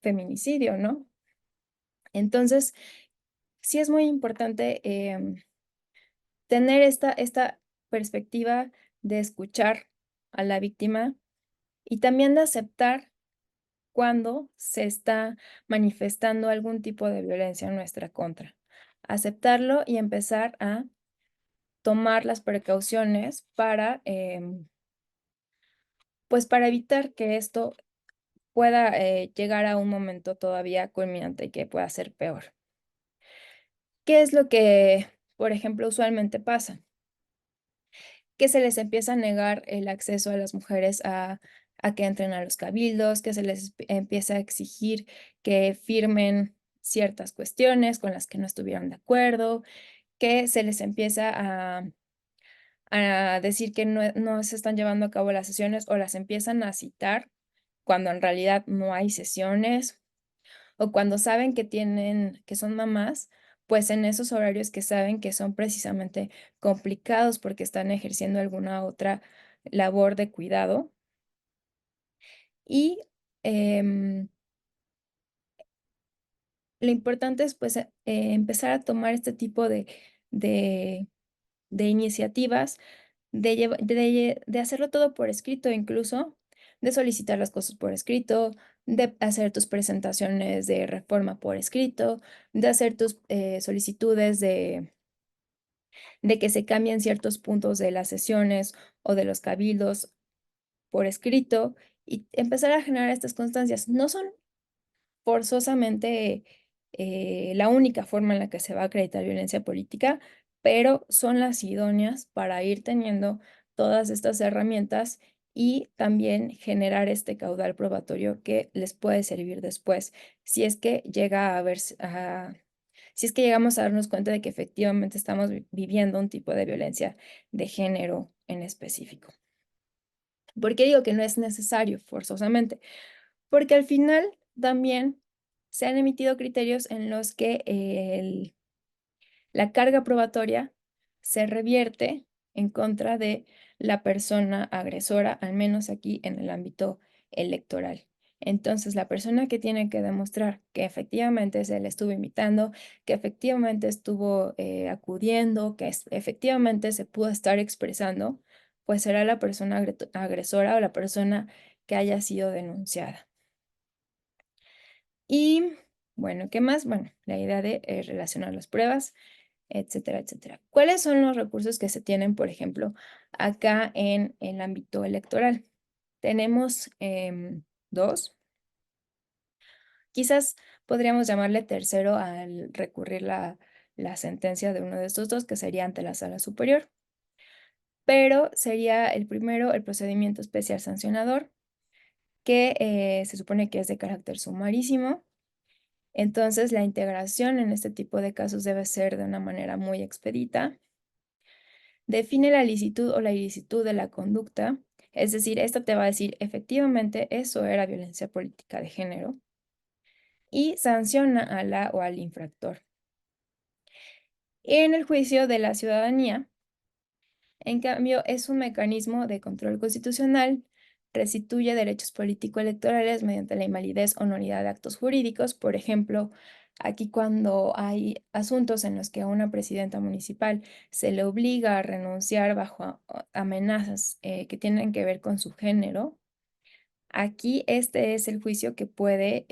feminicidio, ¿no? Entonces, sí es muy importante, tener esta perspectiva de escuchar a la víctima y también de aceptar cuando se está manifestando algún tipo de violencia en nuestra contra. Aceptarlo y empezar a tomar las precauciones para, pues, para evitar que esto pueda, llegar a un momento todavía culminante y que pueda ser peor. ¿Qué es lo que, por ejemplo, usualmente pasa? Que se les empieza a negar el acceso a las mujeres a que entren a los cabildos, que se les empieza a exigir que firmen ciertas cuestiones con las que no estuvieron de acuerdo, que se les empieza a decir que no se están llevando a cabo las sesiones o las empiezan a citar cuando en realidad no hay sesiones, o cuando saben que son mamás, pues en esos horarios que saben que son precisamente complicados porque están ejerciendo alguna otra labor de cuidado. Y em, lo importante es pues empezar a tomar este tipo de, de iniciativas, de hacerlo todo por escrito incluso, de solicitar las cosas por escrito, de hacer tus presentaciones de reforma por escrito, de hacer tus solicitudes de que se cambien ciertos puntos de las sesiones o de los cabildos por escrito y empezar a generar estas constancias. No son forzosamente la única forma en la que se va a acreditar violencia política, pero son las idóneas para ir teniendo todas estas herramientas y también generar este caudal probatorio que les puede servir después, si es que llega a ver, si es que llegamos a darnos cuenta de que efectivamente estamos viviendo un tipo de violencia de género en específico. ¿Por qué digo que no es necesario forzosamente? Porque al final también se han emitido criterios en los que la carga probatoria se revierte en contra de la persona agresora, al menos aquí en el ámbito electoral. Entonces, la persona que tiene que demostrar que efectivamente se le estuvo invitando, que efectivamente estuvo acudiendo, que efectivamente se pudo estar expresando, pues será la persona agresora o la persona que haya sido denunciada. Y bueno, ¿qué más? Bueno, la idea de relacionar las pruebas, etcétera, etcétera. ¿Cuáles son los recursos que se tienen, por ejemplo, acá en el ámbito electoral? Tenemos dos. Quizás podríamos llamarle tercero al recurrir la sentencia de uno de estos dos, que sería ante la sala superior. Pero sería el primero, el procedimiento especial sancionador, que se supone que es de carácter sumarísimo. Entonces, la integración en este tipo de casos debe ser de una manera muy expedita. Define la licitud o la ilicitud de la conducta, es decir, esta te va a decir efectivamente eso era violencia política de género y sanciona a la o al infractor. En el juicio de la ciudadanía, en cambio, es un mecanismo de control constitucional, restituye derechos político-electorales mediante la invalidez o nulidad de actos jurídicos. Por ejemplo, aquí cuando hay asuntos en los que a una presidenta municipal se le obliga a renunciar bajo amenazas que tienen que ver con su género, aquí este es el juicio que puede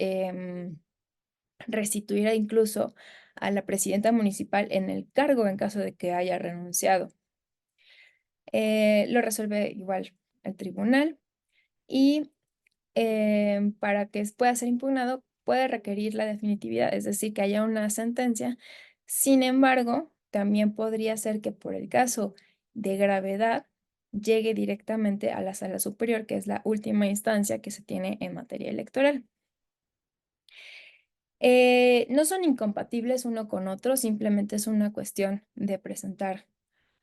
restituir incluso a la presidenta municipal en el cargo en caso de que haya renunciado. Lo resuelve igual el tribunal y para que pueda ser impugnado puede requerir la definitividad, es decir, que haya una sentencia. Sin embargo, también podría ser que por el caso de gravedad llegue directamente a la sala superior, que es la última instancia que se tiene en materia electoral. No son incompatibles uno con otro, simplemente es una cuestión de presentar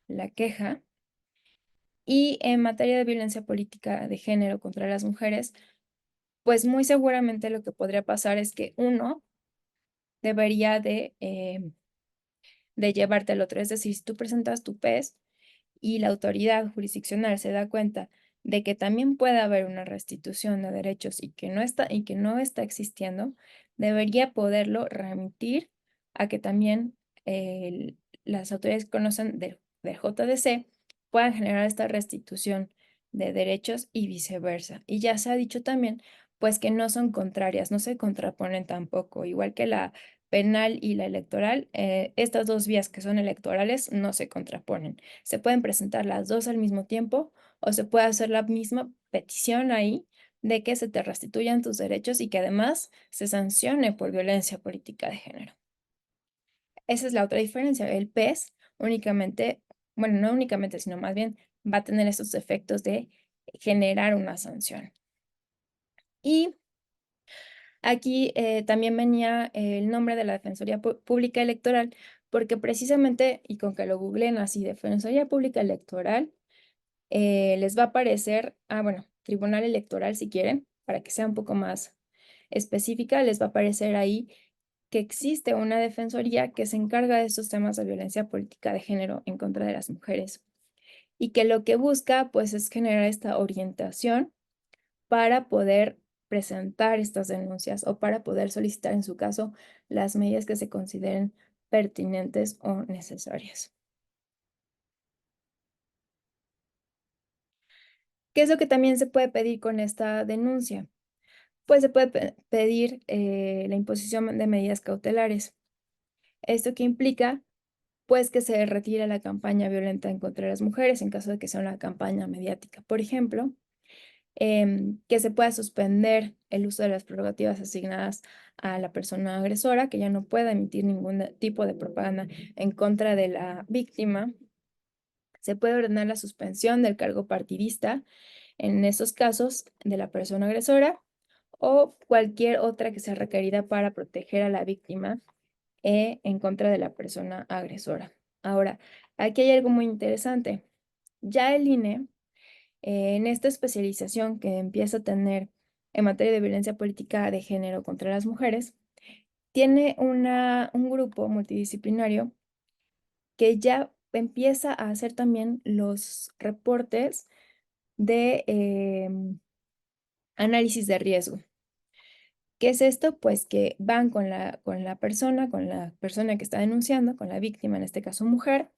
la queja. Y en materia de violencia política de género contra las mujeres, pues muy seguramente lo que podría pasar es que uno debería de llevarte al otro. Es decir, si tú presentas tu PES y la autoridad jurisdiccional se da cuenta de que también puede haber una restitución de derechos y que no está existiendo, debería poderlo remitir a que también las autoridades que conocen del JDC puedan generar esta restitución de derechos y viceversa. Y ya se ha dicho también, pues que no son contrarias, no se contraponen tampoco, igual que la penal y la electoral, estas dos vías que son electorales no se contraponen. Se pueden presentar las dos al mismo tiempo o se puede hacer la misma petición ahí de que se te restituyan tus derechos y que además se sancione por violencia política de género. Esa es la otra diferencia. El PES únicamente, bueno, no únicamente, sino más bien va a tener esos efectos de generar una sanción. Y aquí también venía el nombre de la Defensoría Pública Electoral, porque precisamente, y con que lo googleen así, Defensoría Pública Electoral, les va a aparecer, bueno, Tribunal Electoral si quieren, para que sea un poco más específica, les va a aparecer ahí que existe una defensoría que se encarga de estos temas de violencia política de género en contra de las mujeres y que lo que busca pues es generar esta orientación para poder presentar estas denuncias o para poder solicitar en su caso las medidas que se consideren pertinentes o necesarias. ¿Qué es lo que también se puede pedir con esta denuncia? Pues se puede pedir la imposición de medidas cautelares. ¿Esto qué implica? Pues que se retire la campaña violenta en contra de las mujeres en caso de que sea una campaña mediática. Por ejemplo, que se pueda suspender el uso de las prerrogativas asignadas a la persona agresora, que ya no pueda emitir ningún tipo de propaganda en contra de la víctima. Se puede ordenar la suspensión del cargo partidista en esos casos de la persona agresora o cualquier otra que sea requerida para proteger a la víctima en contra de la persona agresora. Ahora, aquí hay algo muy interesante. Ya el INE, en esta especialización que empieza a tener en materia de violencia política de género contra las mujeres, tiene un grupo multidisciplinario que ya empieza a hacer también los reportes de análisis de riesgo. ¿Qué es esto? Pues que van con la persona que está denunciando, con la víctima, en este caso mujer,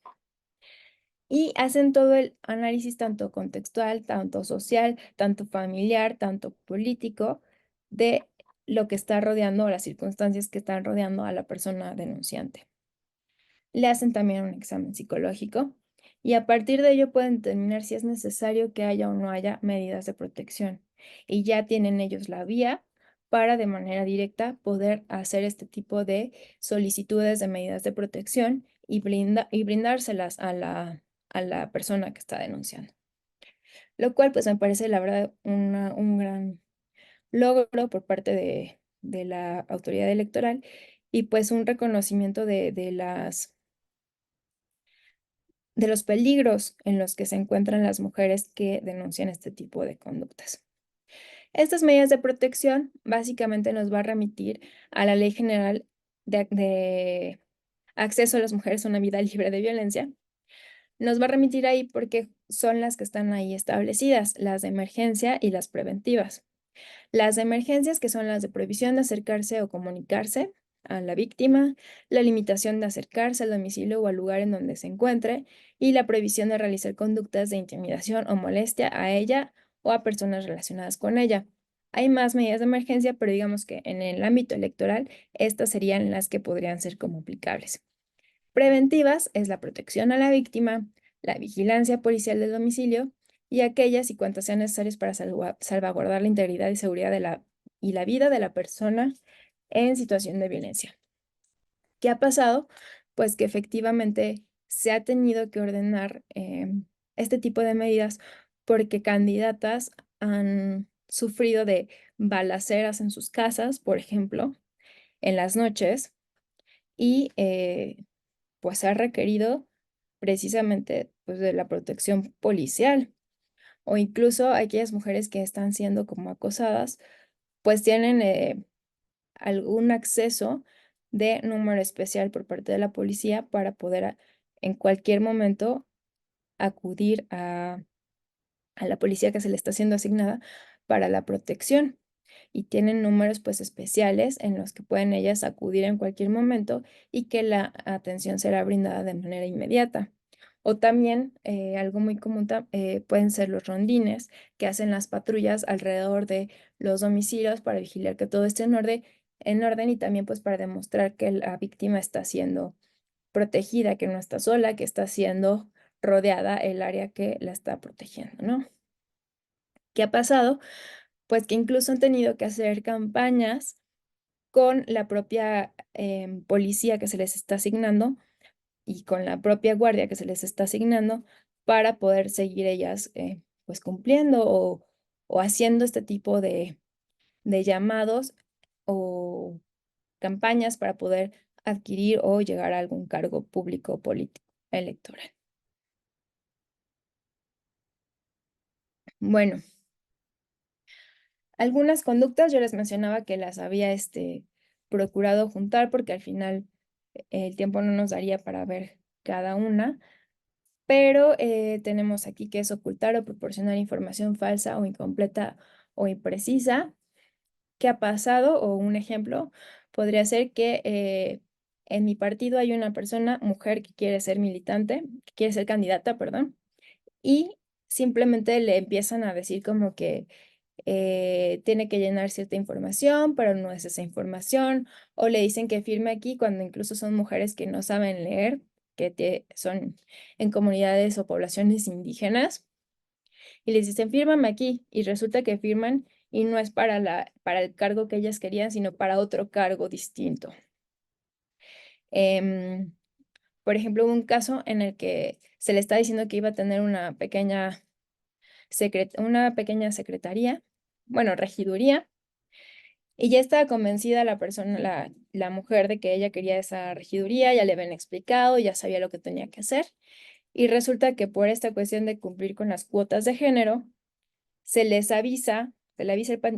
y hacen todo el análisis tanto contextual, tanto social, tanto familiar, tanto político, de lo que está rodeando o las circunstancias que están rodeando a la persona denunciante. Le hacen también un examen psicológico y a partir de ello pueden determinar si es necesario que haya o no haya medidas de protección. Y ya tienen ellos la vía para de manera directa poder hacer este tipo de solicitudes de medidas de protección y brindárselas a la persona que está denunciando. Lo cual pues me parece la verdad un gran logro por parte de la autoridad electoral y pues un reconocimiento de los peligros en los que se encuentran las mujeres que denuncian este tipo de conductas. Estas medidas de protección básicamente nos va a remitir a la Ley General de Acceso a las Mujeres a una Vida Libre de Violencia. Nos va a remitir ahí porque son las que están ahí establecidas, las de emergencia y las preventivas. Las de emergencias, que son las de prohibición de acercarse o comunicarse a la víctima, la limitación de acercarse al domicilio o al lugar en donde se encuentre y la prohibición de realizar conductas de intimidación o molestia a ella o a personas relacionadas con ella. Hay más medidas de emergencia, pero digamos que en el ámbito electoral, estas serían las que podrían ser como aplicables. Preventivas es la protección a la víctima, la vigilancia policial del domicilio y aquellas y cuantas sean necesarias para salvaguardar la integridad y seguridad y la vida de la persona en situación de violencia. ¿Qué ha pasado? Pues que efectivamente se ha tenido que ordenar este tipo de medidas porque candidatas han sufrido de balaceras en sus casas, por ejemplo, en las noches, y pues se ha requerido precisamente pues, de la protección policial o incluso aquellas mujeres que están siendo como acosadas, pues tienen algún acceso de número especial por parte de la policía para poder en cualquier momento acudir a la policía que se le está siendo asignada para la protección. Y tienen números pues especiales en los que pueden ellas acudir en cualquier momento y que la atención será brindada de manera inmediata. O también algo muy común pueden ser los rondines que hacen las patrullas alrededor de los domicilios para vigilar que todo esté en orden y también pues para demostrar que la víctima está siendo protegida, que no está sola, que está siendo rodeada el área que la está protegiendo, ¿no? ¿Qué ha pasado? Pues que incluso han tenido que hacer campañas con la propia policía que se les está asignando y con la propia guardia que se les está asignando para poder seguir ellas pues cumpliendo o haciendo este tipo de llamados o campañas para poder adquirir o llegar a algún cargo público político electoral. Bueno, algunas conductas yo les mencionaba que las había procurado juntar porque al final el tiempo no nos daría para ver cada una, pero tenemos aquí que es ocultar o proporcionar información falsa o incompleta o imprecisa. ¿Qué ha pasado? O un ejemplo podría ser que en mi partido hay una persona, mujer, que quiere ser militante, que quiere ser candidata, perdón, y simplemente le empiezan a decir como que tiene que llenar cierta información, pero no es esa información, o le dicen que firme aquí cuando incluso son mujeres que no saben leer, que son en comunidades o poblaciones indígenas, y les dicen, fírmame aquí, y resulta que firman y no es para el cargo que ellas querían, sino para otro cargo distinto. Em, por ejemplo, hubo un caso en el que se le está diciendo que iba a tener una pequeña secretaría, bueno, regiduría, y ya estaba convencida la persona, la mujer, de que ella quería esa regiduría, ya le habían explicado, ya sabía lo que tenía que hacer, y resulta que por esta cuestión de cumplir con las cuotas de género, se le avisa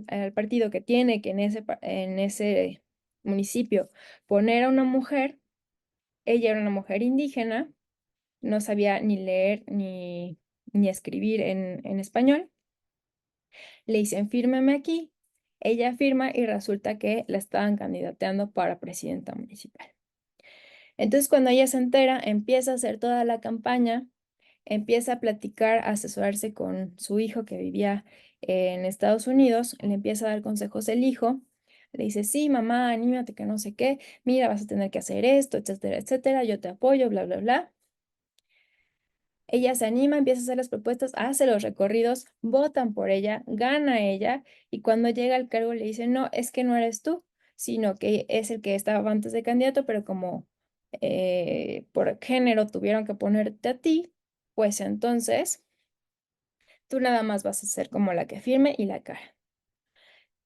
al partido que tiene que en ese municipio poner a una mujer. Ella era una mujer indígena, no sabía ni leer ni escribir en español. Le dicen, fírmeme aquí. Ella firma y resulta que la estaban candidateando para presidenta municipal. Entonces, cuando ella se entera, empieza a hacer toda la campaña, empieza a platicar, a asesorarse con su hijo que vivía en Estados Unidos, le empieza a dar consejos el hijo, le dice, sí, mamá, anímate que no sé qué, mira, vas a tener que hacer esto, etcétera, etcétera, yo te apoyo, bla, bla, bla. Ella se anima, empieza a hacer las propuestas, hace los recorridos, votan por ella, gana ella y cuando llega al cargo le dicen, no, es que no eres tú, sino que es el que estaba antes de candidato, pero como por género tuvieron que ponerte a ti, pues entonces tú nada más vas a ser como la que firme y la cara.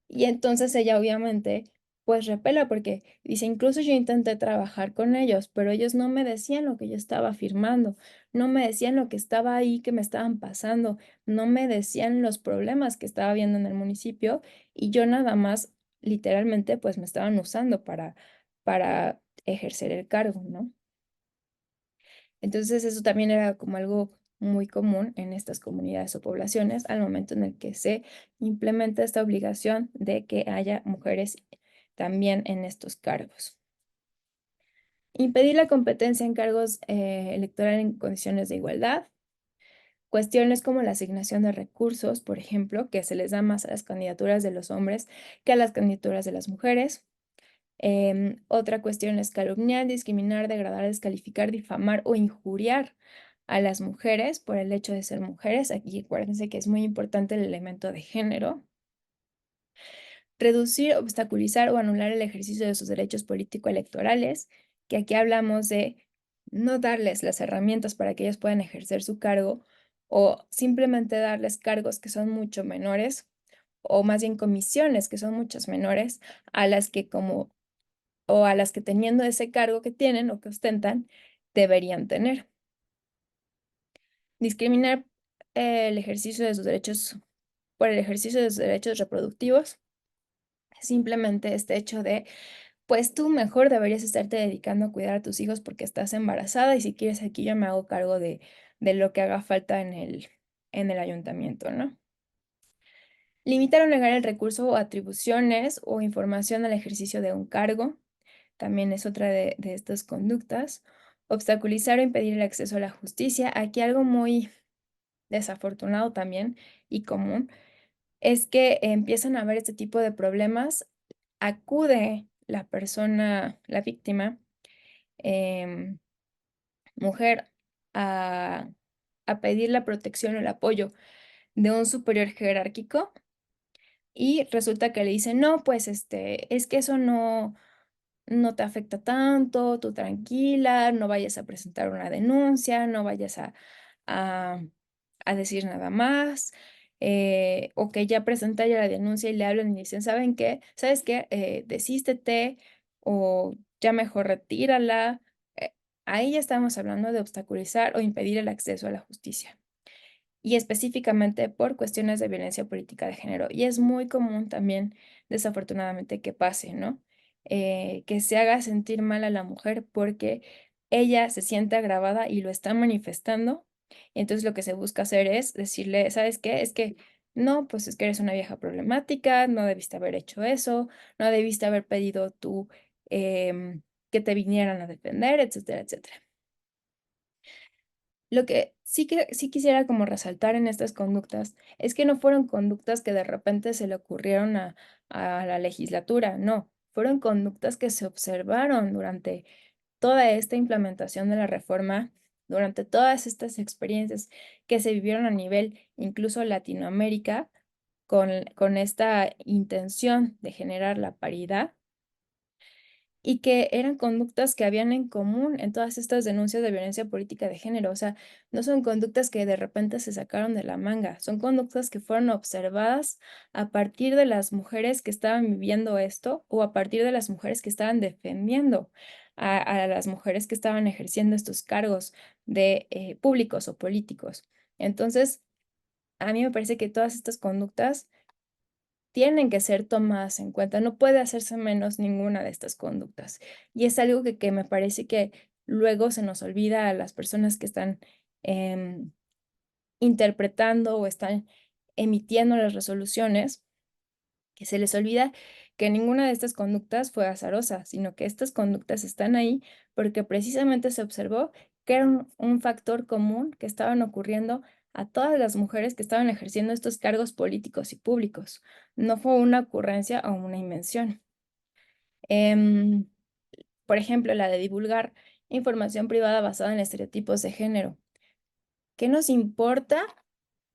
Y entonces ella obviamente pues repela porque dice, incluso yo intenté trabajar con ellos, pero ellos no me decían lo que yo estaba firmando, no me decían lo que estaba ahí, que me estaban pasando, no me decían los problemas que estaba viendo en el municipio y yo nada más literalmente pues me estaban usando para ejercer el cargo, ¿no? Entonces eso también era como algo muy común en estas comunidades o poblaciones al momento en el que se implementa esta obligación de que haya mujeres también en estos cargos. Impedir la competencia en cargos electorales en condiciones de igualdad. Cuestiones como la asignación de recursos, por ejemplo, que se les da más a las candidaturas de los hombres que a las candidaturas de las mujeres. Otra cuestión es calumniar, discriminar, degradar, descalificar, difamar o injuriar a las mujeres por el hecho de ser mujeres. Aquí acuérdense que es muy importante el elemento de género. Reducir, obstaculizar o anular el ejercicio de sus derechos político-electorales, que aquí hablamos de no darles las herramientas para que ellas puedan ejercer su cargo o simplemente darles cargos que son mucho menores o más bien comisiones que son muchas menores a las que a las que teniendo ese cargo que tienen o que ostentan deberían tener. Discriminar el ejercicio de sus derechos por el ejercicio de sus derechos reproductivos. Simplemente este hecho de, pues tú mejor deberías estarte dedicando a cuidar a tus hijos porque estás embarazada y si quieres aquí yo me hago cargo de lo que haga falta en el ayuntamiento, ¿no? Limitar o negar el recurso o atribuciones o información al ejercicio de un cargo, también es otra de estas conductas. Obstaculizar o impedir el acceso a la justicia. Aquí algo muy desafortunado también y común es que empiezan a haber este tipo de problemas, acude la persona, la víctima, em, mujer, a, a pedir la protección o el apoyo de un superior jerárquico y resulta que le dicen, no, pues es que eso no te afecta tanto, tú tranquila, no vayas a presentar una denuncia, no vayas a, a decir nada más, o que ya presenta ya la denuncia y le hablan y le dicen, ¿saben qué? ¿Sabes qué? Desístete o ya mejor retírala. Eh, Ahí ya estamos hablando de obstaculizar o impedir el acceso a la justicia y específicamente por cuestiones de violencia política de género. Y es muy común también, desafortunadamente, que pase, ¿no? Que se haga sentir mal a la mujer porque ella se siente agravada y lo está manifestando. Y entonces lo que se busca hacer es decirle, ¿sabes qué? Es que no, pues es que eres una vieja problemática, no debiste haber hecho eso, no debiste haber pedido tú que te vinieran a defender, etcétera, etcétera. Lo que sí quisiera como resaltar en estas conductas es que no fueron conductas que de repente se le ocurrieron a la legislatura, no, fueron conductas que se observaron durante toda esta implementación de la reforma, durante todas estas experiencias que se vivieron a nivel incluso Latinoamérica con esta intención de generar la paridad y que eran conductas que habían en común en todas estas denuncias de violencia política de género. O sea, no son conductas que de repente se sacaron de la manga, son conductas que fueron observadas a partir de las mujeres que estaban viviendo esto o a partir de las mujeres que estaban defendiendo a las mujeres que estaban ejerciendo estos cargos de públicos o políticos. Entonces, a mí me parece que todas estas conductas tienen que ser tomadas en cuenta. No puede hacerse menos ninguna de estas conductas. Y es algo que me parece que luego se nos olvida a las personas que están em, interpretando o están emitiendo las resoluciones, que se les olvida que ninguna de estas conductas fue azarosa, sino que estas conductas están ahí porque precisamente se observó que era un factor común que estaban ocurriendo a todas las mujeres que estaban ejerciendo estos cargos políticos y públicos. No fue una ocurrencia o una invención. Em, por ejemplo, la de divulgar información privada basada en estereotipos de género. ¿Qué nos importa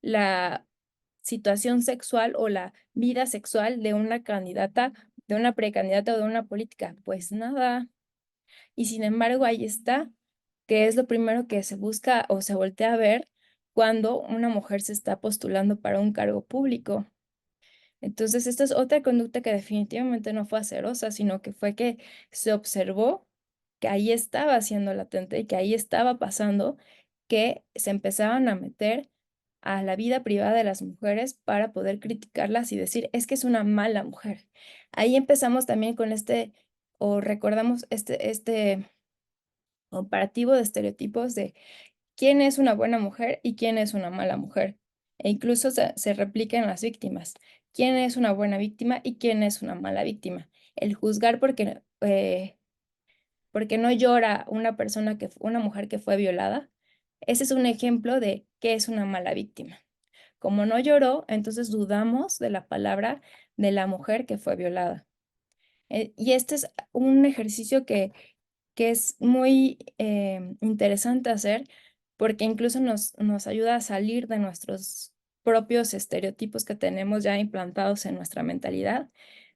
la situación sexual o la vida sexual de una candidata, de una precandidata o de una política? Pues nada. Y sin embargo, ahí está, que es lo primero que se busca o se voltea a ver cuando una mujer se está postulando para un cargo público. Entonces, esta es otra conducta que definitivamente no fue acerosa, sino que fue que se observó que ahí estaba siendo latente y que ahí estaba pasando, que se empezaban a meter a la vida privada de las mujeres para poder criticarlas y decir, es que es una mala mujer. Ahí empezamos también con o recordamos este comparativo de estereotipos de quién es una buena mujer y quién es una mala mujer. E incluso se replica en las víctimas. ¿Quién es una buena víctima y quién es una mala víctima? El juzgar porque no llora una persona una mujer que fue violada, Ese es un ejemplo de qué es una mala víctima. Como no lloró, entonces dudamos de la palabra de la mujer que fue violada. Y este es un ejercicio que es muy interesante hacer porque incluso nos ayuda a salir de nuestros propios estereotipos que tenemos ya implantados en nuestra mentalidad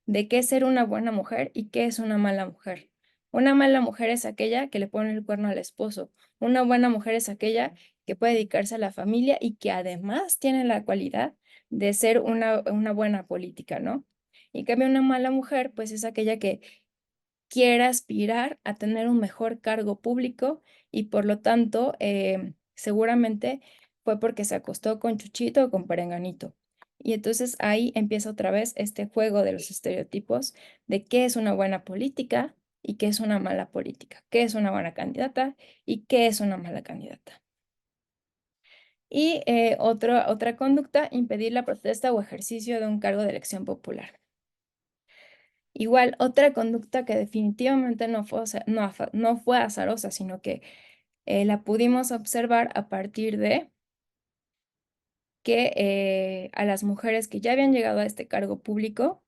de qué es ser una buena mujer y qué es una mala mujer. Una mala mujer es aquella que le pone el cuerno al esposo. Una buena mujer es aquella que puede dedicarse a la familia y que además tiene la cualidad de ser una buena política, ¿no? Y en cambio, una mala mujer, pues es aquella que quiera aspirar a tener un mejor cargo público y por lo tanto, seguramente fue porque se acostó con Chuchito o con Perenganito. Y entonces ahí empieza otra vez este juego de los estereotipos de qué es una buena política y qué es una mala política, qué es una buena candidata y qué es una mala candidata. Y otra conducta, impedir la protesta o ejercicio de un cargo de elección popular. Igual, otra conducta que definitivamente no fue azarosa, sino que la pudimos observar a partir de que a las mujeres que ya habían llegado a este cargo público,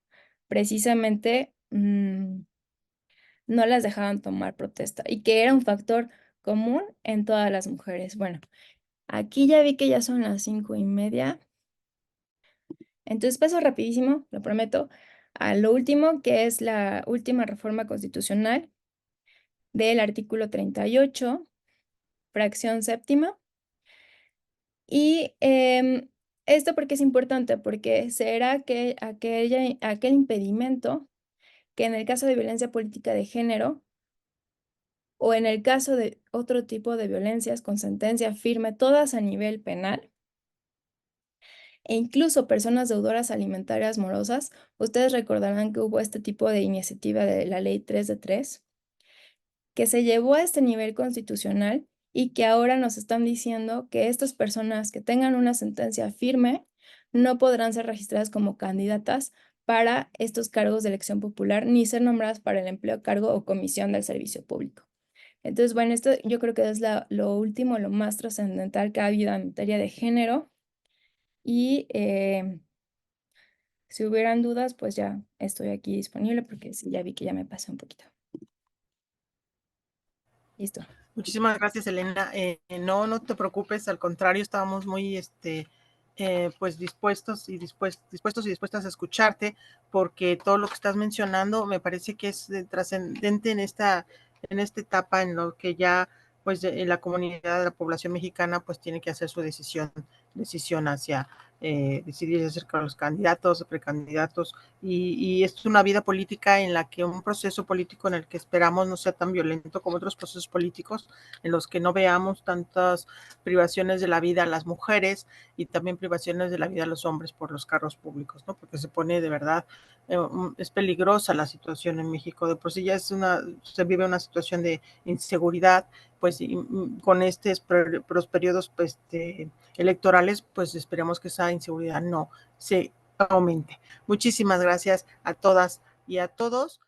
precisamente no las dejaban tomar protesta y que era un factor común en todas las mujeres. Bueno, aquí ya vi que ya son las 5:30. Entonces paso rapidísimo, lo prometo, a lo último, que es la última reforma constitucional del artículo 38, fracción séptima. Y esto porque es importante, porque será que aquel impedimento que en el caso de violencia política de género o en el caso de otro tipo de violencias con sentencia firme, todas a nivel penal, e incluso personas deudoras alimentarias morosas, ustedes recordarán que hubo este tipo de iniciativa de la ley 3 de 3 que se llevó a este nivel constitucional y que ahora nos están diciendo que estas personas que tengan una sentencia firme no podrán ser registradas como candidatas para estos cargos de elección popular ni ser nombradas para el empleo, cargo o comisión del servicio público. Entonces, bueno, esto yo creo que es lo último, lo más trascendental que ha habido en materia de género y si hubieran dudas, pues ya estoy aquí disponible porque sí, ya vi que ya me pasé un poquito. Listo. Muchísimas gracias, Elena. No te preocupes, al contrario, estábamos muy pues dispuestos y dispuestas a escucharte, porque todo lo que estás mencionando me parece que es trascendente en esta etapa en lo que ya pues la comunidad de la población mexicana pues tiene que hacer su decisión hacia decidir acerca de los candidatos, precandidatos, y es una vida política en la que un proceso político en el que esperamos no sea tan violento como otros procesos políticos, en los que no veamos tantas privaciones de la vida a las mujeres y también privaciones de la vida a los hombres por los cargos públicos, ¿no? Porque se pone de verdad, es peligrosa la situación en México, de por sí ya se vive una situación de inseguridad, pues con estos periodos pues, electorales, pues esperemos que esa inseguridad no se aumente. Muchísimas gracias a todas y a todos.